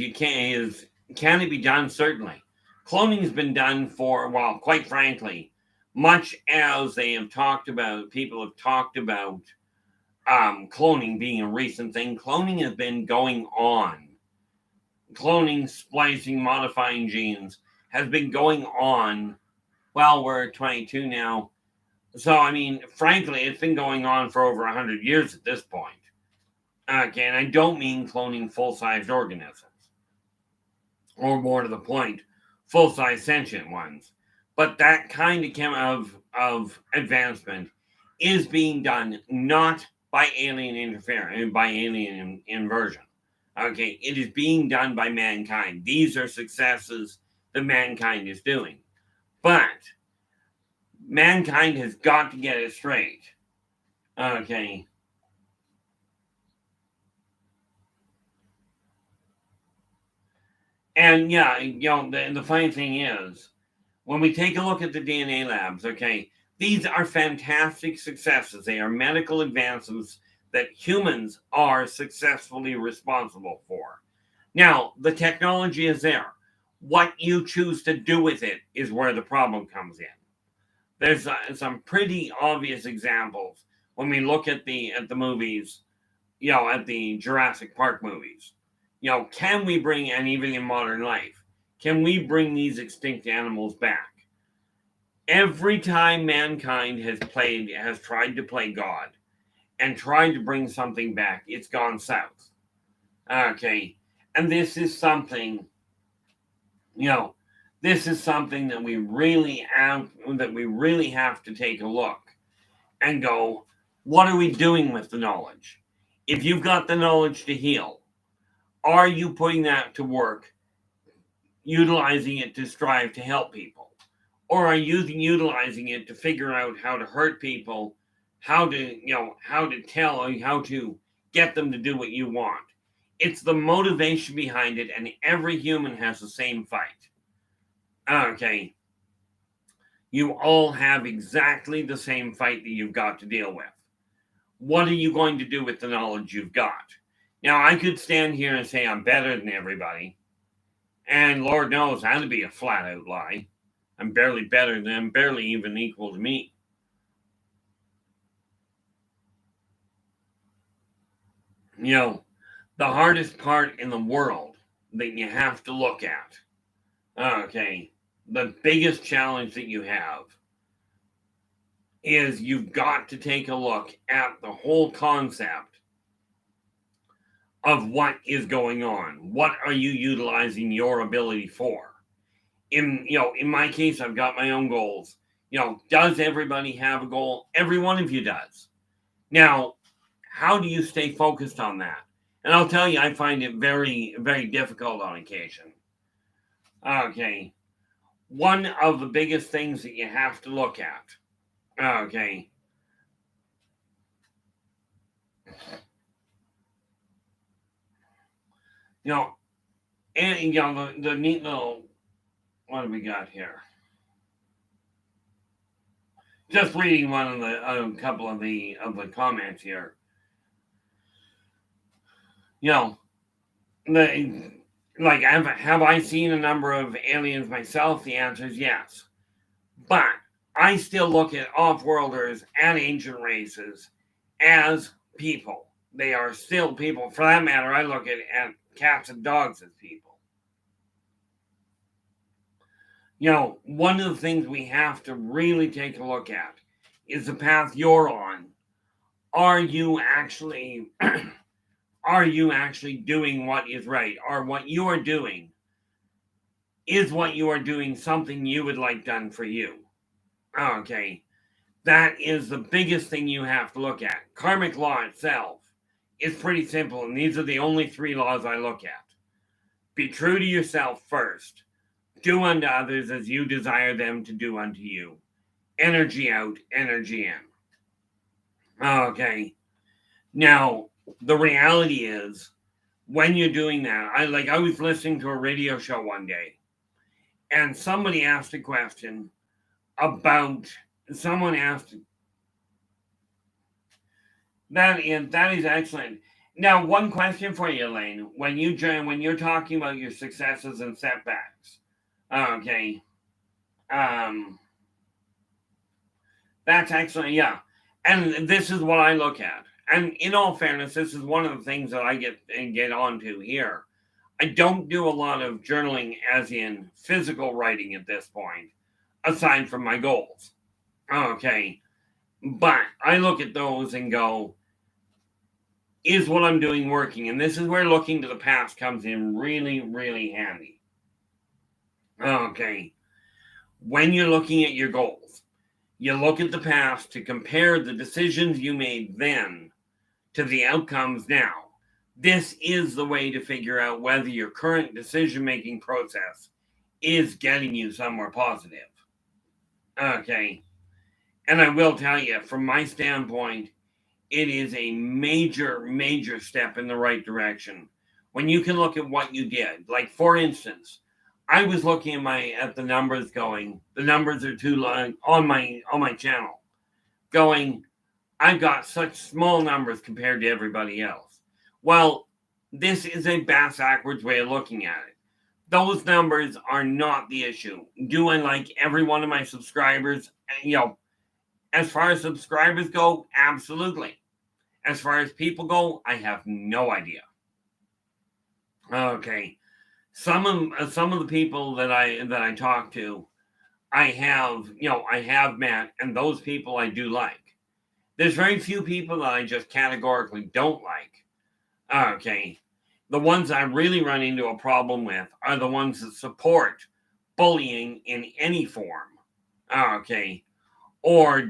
can it be done? Certainly. Cloning has been done for, well, quite frankly, much as people have talked about cloning being a recent thing. Cloning has been going on. Cloning, splicing, modifying genes has been going on. Well, we're at 22 now. So, I mean, frankly, it's been going on for over 100 years at this point. Okay, and I don't mean cloning full-sized organisms. Or more to the point, full-size sentient ones. But that kind of advancement is being done not by alien interference, by alien inversion. Okay, it is being done by mankind. These are successes that mankind is doing. But mankind has got to get it straight. Okay. And yeah, the funny thing is, when we take a look at the DNA labs, okay, these are fantastic successes. They are medical advances that humans are successfully responsible for. Now, the technology is there. What you choose to do with it is where the problem comes in. There's some pretty obvious examples when we look at the movies, at the Jurassic Park movies. Can we bring, and even in modern life, can we bring these extinct animals back? Every time mankind has tried to play God and tried to bring something back, it's gone south. Okay. And this is something, that we really have to take a look and go, what are we doing with the knowledge? If you've got the knowledge to heal, are you putting that to work, utilizing it to strive to help people? Or are you utilizing it to figure out how to hurt people, how to get them to do what you want? It's the motivation behind it, and every human has the same fight. Okay. You all have exactly the same fight that you've got to deal with. What are you going to do with the knowledge you've got? Now, I could stand here and say I'm better than everybody, and Lord knows that'd be a flat out lie. I'm barely better than them, barely even equal to me. You know, the hardest part in the world that you have to look at, okay, the biggest challenge that you have is you've got to take a look at the whole concept of what is going on. What are you utilizing your ability for? In my case, I've got my own goals. Does everybody have a goal? Every one of you does. Now, how do you stay focused on that? And I'll tell you, I find it very, very difficult on occasion. Okay. One of the biggest things that you have to look at. Okay. And the neat little, what do we got here? Just reading one of a couple of the comments here. Like, have I seen a number of aliens myself? The answer is yes. But I still look at off-worlders and ancient races as people. They are still people. For that matter, I look at cats and dogs as people. One of the things we have to really take a look at is the path you're on. Are you actually doing what is right? Or what you are doing, is what you are doing something you would like done for you? Okay. That is the biggest thing you have to look at. Karmic law itself is pretty simple, and these are the only 3 laws I look at. Be true to yourself first. Do unto others as you desire them to do unto you. Energy out, energy in. Okay. Now, the reality is, when you're doing that, I was listening to a radio show one day, and somebody asked a question about, someone asked, that is excellent. Now, one question for you, Elaine. When you're talking about your successes and setbacks, okay, that's excellent. Yeah, and this is what I look at. And in all fairness, this is one of the things that I get onto here. I don't do a lot of journaling, as in physical writing at this point, aside from my goals. Okay, but I look at those and go, is what I'm doing working? And this is where looking to the past comes in really, really handy. Okay. When you're looking at your goals, you look at the past to compare the decisions you made then to the outcomes now. This is the way to figure out whether your current decision-making process is getting you somewhere positive. Okay. And I will tell you, from my standpoint, it is a major, major step in the right direction. When you can look at what you did, like for instance, I was looking at the numbers, going, the numbers are too low on my channel, going, I've got such small numbers compared to everybody else. Well, this is a backwards way of looking at it. Those numbers are not the issue. Do I like every one of my subscribers? As far as subscribers go, absolutely. As far as people go, I have no idea. Okay, some of the people that I talk to, I have met, and those people I do like. There's very few people that I just categorically don't like. Okay, the ones I really run into a problem with are the ones that support bullying in any form. Okay, or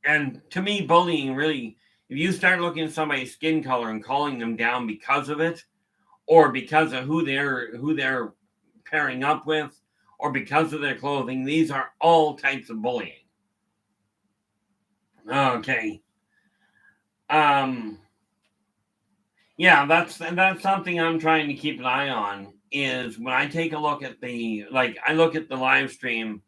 and to me, bullying really. If you start looking at somebody's skin color and calling them down because of it, or because of who they're pairing up with, or because of their clothing, these are all types of bullying. Okay. Yeah, that's something I'm trying to keep an eye on. Is when I take a look at I look at the live stream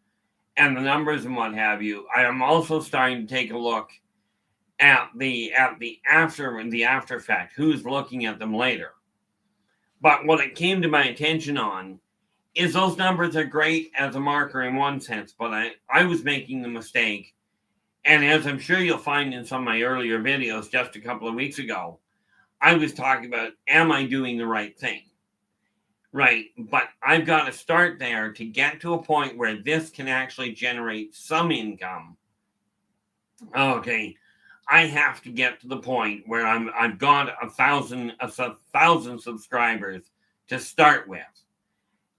and the numbers and what have you. I am also starting to take a look at the after fact, who's looking at them later. But what it came to my attention on is those numbers are great as a marker in one sense, but I was making the mistake, and as I'm sure you'll find in some of my earlier videos just a couple of weeks ago, I was talking about, am I doing the right thing? Right, but I've got to start there to get to a point where this can actually generate some income. Okay, I have to get to the point where I've got 1,000 subscribers to start with,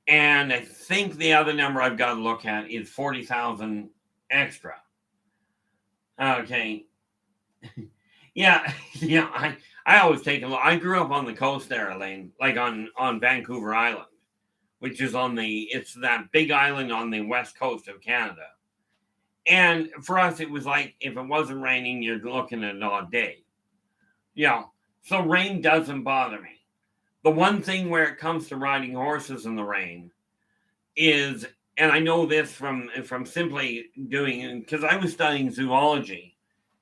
and I think the other number I've got to look at is 40,000 extra. Okay, yeah, yeah. I always take a look. I grew up on the coast there, Elaine, like on Vancouver Island, which is it's that big island on the west coast of Canada. And for us, it was like, if it wasn't raining, you're looking at an odd day. So rain doesn't bother me. The one thing where it comes to riding horses in the rain is, and I know this from simply doing, because I was studying zoology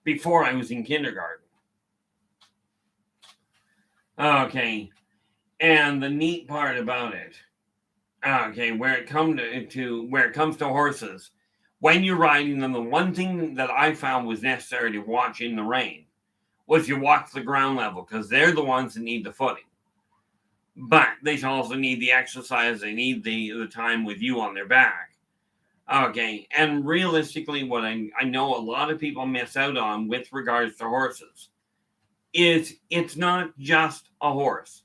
before I was in kindergarten. Okay, and the neat part about it, okay, where it comes to horses, when you're riding them, the one thing that I found was necessary to watch in the rain was you watch the ground level, because they're the ones that need the footing. But they also need the exercise. They need the time with you on their back. Okay, and realistically, what I know a lot of people miss out on with regards to horses is it's not just a horse.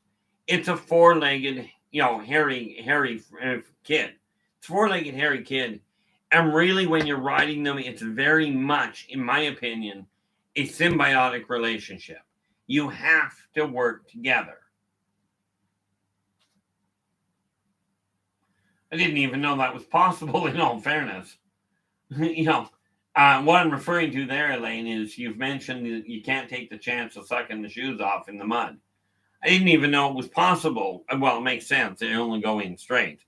It's a four-legged, hairy kid. It's a four-legged, hairy kid. And really, when you're riding them, it's very much, in my opinion, a symbiotic relationship. You have to work together. I didn't even know that was possible, in all fairness. What I'm referring to there, Elaine, is you've mentioned that you can't take the chance of sucking the shoes off in the mud. I didn't even know it was possible. Well, it makes sense. They only go in straight.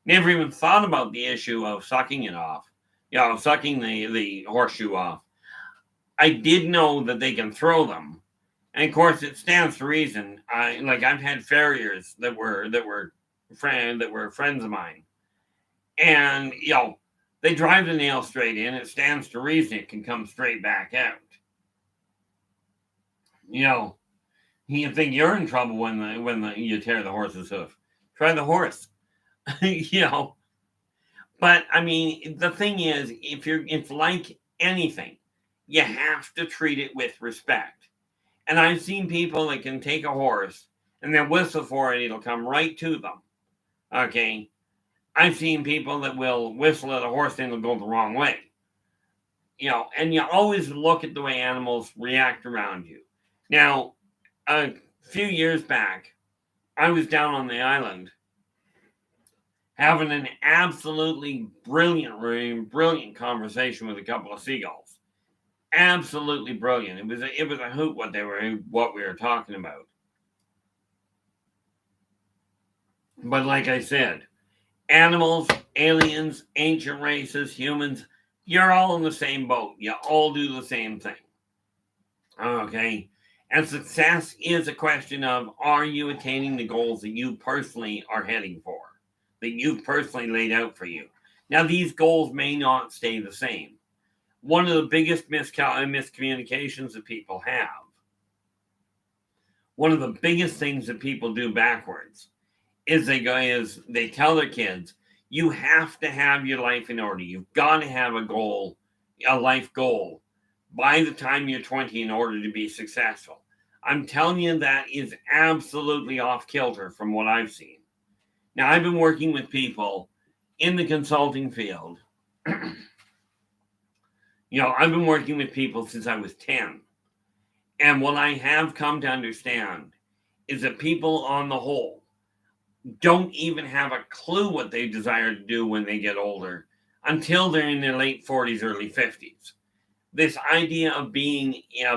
Never even thought about the issue of sucking it off. Sucking the horseshoe off. I did know that they can throw them. And of course, it stands to reason. I've had farriers that were friends of mine, and they drive the nail straight in. It stands to reason it can come straight back out. You think you're in trouble when you tear the horse's hoof. Try the horse. But I mean, the thing is, it's like anything, you have to treat it with respect. And I've seen people that can take a horse and they'll whistle for it, it'll come right to them. Okay. I've seen people that will whistle at a horse and it'll go the wrong way. And you always look at the way animals react around you. Now, a few years back, I was down on the island having an absolutely brilliant conversation with a couple of seagulls. Absolutely brilliant. It was a hoot what we were talking about. But like I said, animals, aliens, ancient races, humans, you're all in the same boat. You all do the same thing. Okay? And success is a question of, are you attaining the goals that you personally are heading for, that you've personally laid out for you? Now, these goals may not stay the same. One of the biggest miscommunications that people have, one of the biggest things that people do backwards, is they tell their kids, you have to have your life in order. You've got to have a life goal by the time you're 20 in order to be successful. I'm telling you, that is absolutely off kilter from what I've seen. Now, I've been working with people in the consulting field. I've been working with people since I was 10. And what I have come to understand is that people on the whole don't even have a clue what they desire to do when they get older until they're in their late 40s, early 50s. This idea of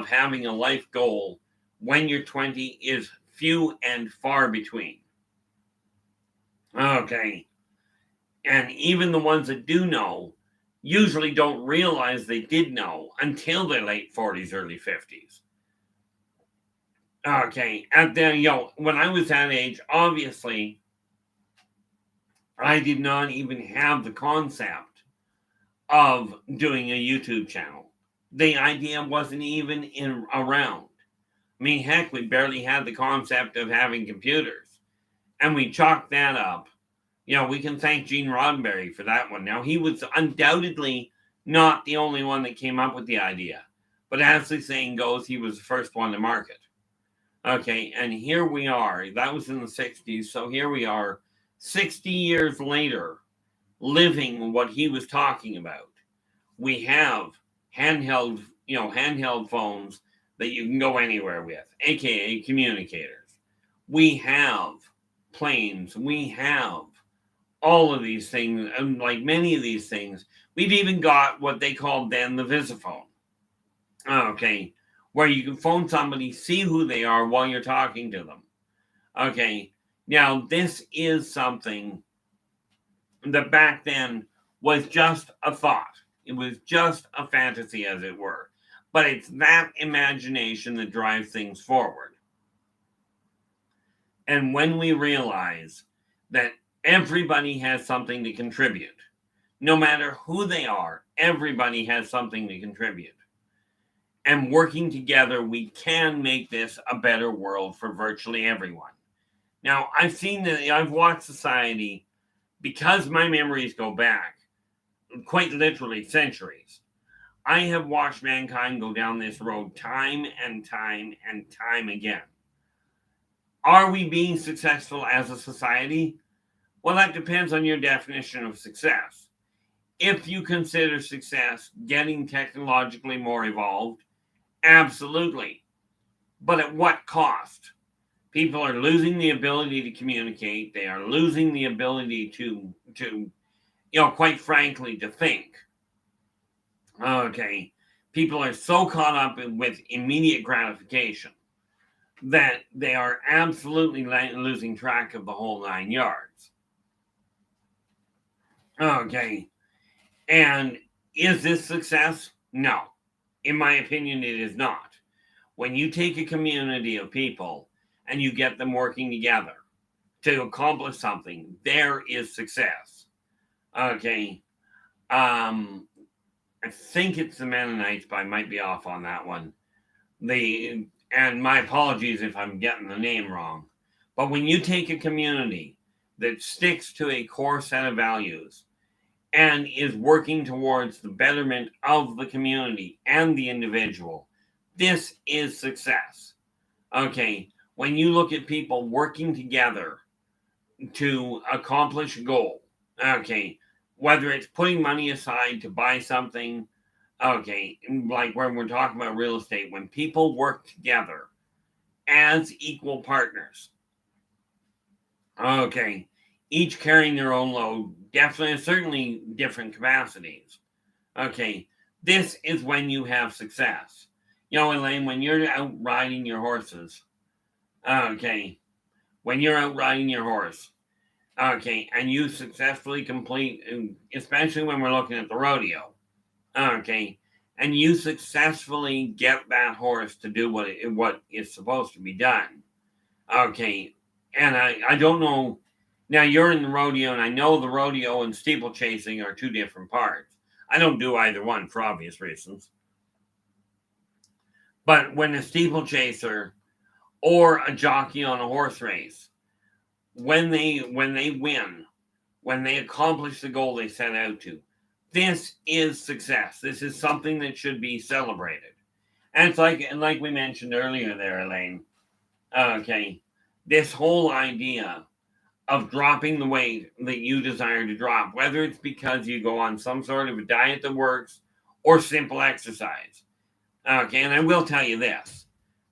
having a life goal when you're 20 is few and far between. Okay. And even the ones that do know, usually don't realize they did know until their late 40s, early 50s. Okay, and then, when I was that age, obviously, I did not even have the concept of doing a YouTube channel. The idea wasn't even around. I mean, heck, we barely had the concept of having computers. And we chalked that up. We can thank Gene Roddenberry for that one. Now, he was undoubtedly not the only one that came up with the idea. But as the saying goes, he was the first one to market. Okay, and here we are. That was in the 60s. So here we are, 60 years later, living what he was talking about. We have handheld phones that you can go anywhere with, aka communicators. We have planes. We have all of these things, and like many of these things, we've even got what they called then the visiphone. Okay, where you can phone somebody, see who they are while you're talking to them. Okay, now this is something that back then was just a thought. It was just a fantasy, as it were. But it's that imagination that drives things forward. And when we realize that everybody has something to contribute, no matter who they are, everybody has something to contribute. And working together, we can make this a better world for virtually everyone. Now, I've watched society, because my memories go back quite literally centuries. I have watched mankind go down this road time and time and time again. Are we being successful as a society? Well, that depends on your definition of success. If you consider success getting technologically more evolved, absolutely. But at what cost? People are losing the ability to communicate. They are losing the ability to quite frankly, to think. Okay. People are so caught up with immediate gratification that they are absolutely losing track of the whole 9 yards. Okay. And is this success? No. In my opinion, it is not. When you take a community of people and you get them working together to accomplish something, there is success. Okay. I think it's the Mennonites, but I might be off on that one. And my apologies if I'm getting the name wrong. But when you take a community that sticks to a core set of values and is working towards the betterment of the community and the individual, this is success. Okay, when you look at people working together to accomplish a goal, okay, whether it's putting money aside to buy something, okay, like when we're talking about real estate, when people work together as equal partners, okay, each carrying their own load, definitely, certainly different capacities, okay, this is when you have success. Elaine, when you're out riding your horses, okay, when you're out riding your horse, okay, and you successfully complete, especially when we're looking at the rodeo, okay, and you successfully get that horse to do what is supposed to be done, okay, and I don't know, now you're in the rodeo, and I know the rodeo and steeplechasing are two different parts. I don't do either one for obvious reasons. But when a steeplechaser or a jockey on a horse race, when they win, when they accomplish the goal they set out to, this is success. This is something that should be celebrated. And it's like we mentioned earlier there, Elaine. Okay, this whole idea of dropping the weight that you desire to drop, whether it's because you go on some sort of a diet that works or simple exercise. Okay, and I will tell you this.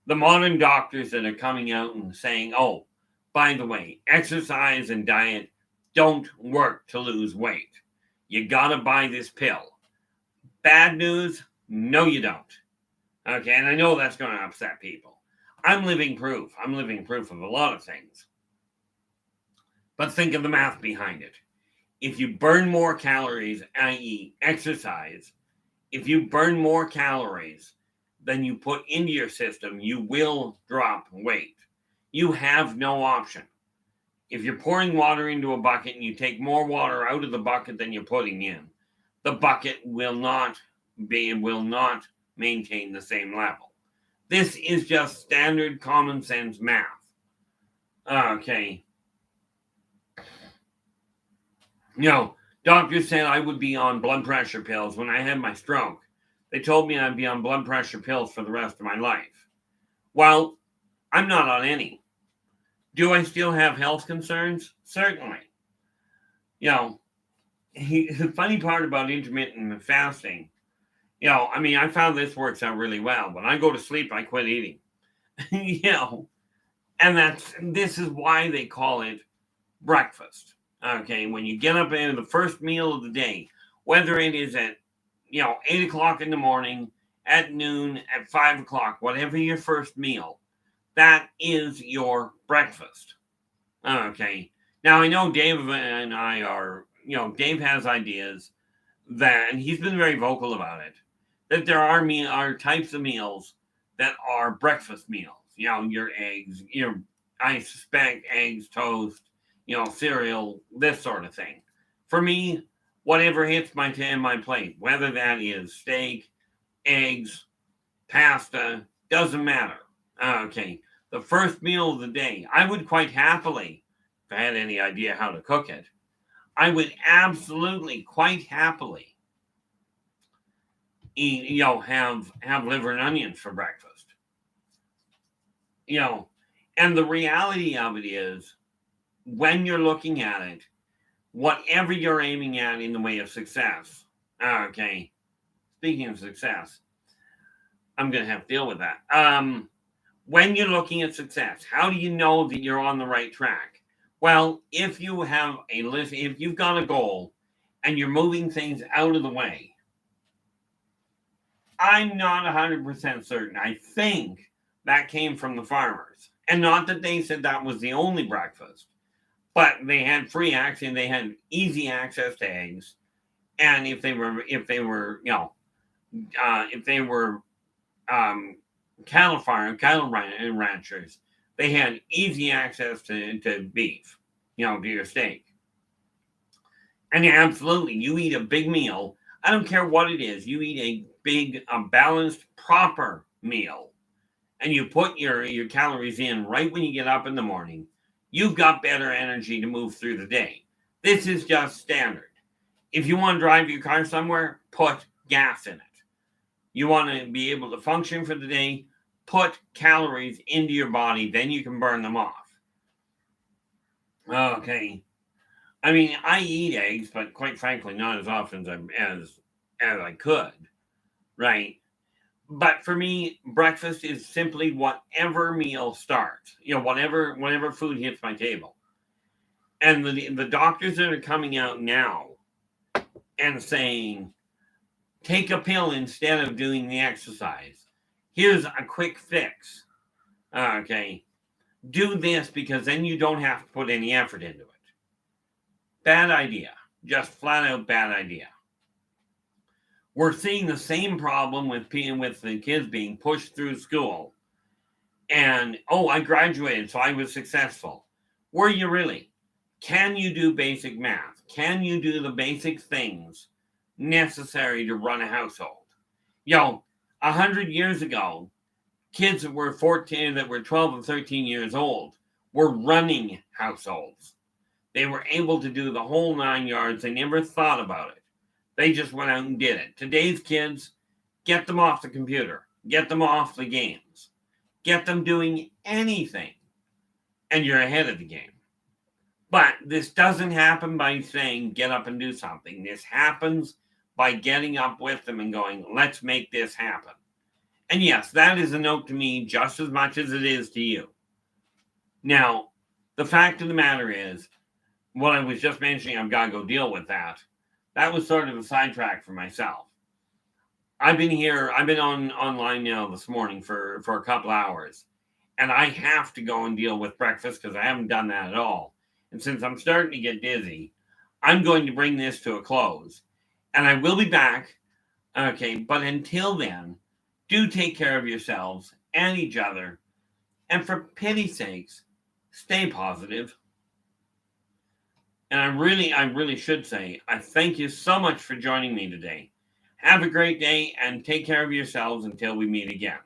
The modern doctors that are coming out and saying, oh, by the way, exercise and diet don't work to lose weight. You gotta buy this pill. Bad news? No, you don't. Okay, and I know that's going to upset people. I'm living proof. I'm living proof of a lot of things. But think of the math behind it. if you burn more calories, i.e., exercise, if you burn more calories than you put into your system, you will drop weight. You have no option. If you're pouring water into a bucket and you take more water out of the bucket than you're putting in, the bucket will not maintain the same level. This is just standard common sense math. Okay. Doctors said I would be on blood pressure pills when I had my stroke. They told me I'd be on blood pressure pills for the rest of my life. Well, I'm not on any. Do I still have health concerns? Certainly. The funny part about intermittent fasting, I found this works out really well. When I go to sleep, I quit eating. And this is why they call it breakfast. Okay, when you get up in the first meal of the day, whether it is at 8 o'clock in the morning, at noon, at 5 o'clock, whatever your first meal, that is your breakfast. Okay. Now, I know Dave and I are, Dave has ideas that, and he's been very vocal about it, that there are types of meals that are breakfast meals. Your eggs, I suspect eggs, toast, cereal, this sort of thing. For me, whatever hits my plate, whether that is steak, eggs, pasta, doesn't matter. Okay. The first meal of the day, I would quite happily, if I had any idea how to cook it, I would absolutely quite happily eat, have liver and onions for breakfast. And the reality of it is, when you're looking at it, whatever you're aiming at in the way of success, okay, speaking of success, I'm going to have to deal with that. When you're looking at success, how do you know that you're on the right track? Well, if you have a list, if you've got a goal and you're moving things out of the way, I'm not 100% certain. I think that came from the farmers. And not that they said that was the only breakfast, but they had free access, they had easy access to eggs. And if they were cattle ranchers, they had easy access to beef, to your steak. And absolutely, you eat a big meal. I don't care what it is. You eat a big, balanced, proper meal, and you put your calories in right when you get up in the morning. You've got better energy to move through the day. This is just standard. If you want to drive your car somewhere, put gas in it. You want to be able to function for the day, put calories into your body, then you can burn them off. Okay. I eat eggs, but quite frankly, not as often as I could, right? But for me, breakfast is simply whatever meal starts, whatever food hits my table. And the doctors that are coming out now and saying, take a pill instead of doing the exercise. Here's a quick fix. Okay. Do this because then you don't have to put any effort into it. Bad idea. Just flat out bad idea. We're seeing the same problem with the kids being pushed through school. And, I graduated, so I was successful. Were you really? Can you do basic math? Can you do the basic things necessary to run a household? 100 years ago, kids that were 12 and 13 years old were running households. They were able to do the whole 9 yards. They never thought about it. They just went out and did it. Today's kids, get them off the computer. Get them off the games. Get them doing anything. And you're ahead of the game. But this doesn't happen by saying, get up and do something. This happens by getting up with them and going, let's make this happen. And yes, that is a note to me just as much as it is to you. Now, the fact of the matter is, what I was just mentioning, I've got to go deal with that. That was sort of a sidetrack for myself. I've been online now this morning for a couple hours, and I have to go and deal with breakfast because I haven't done that at all. And since I'm starting to get dizzy, I'm going to bring this to a close, and I will be back. Okay, but until then, do take care of yourselves and each other, and for pity's sakes, stay positive. And I really should say, I thank you so much for joining me today. Have a great day and take care of yourselves until we meet again.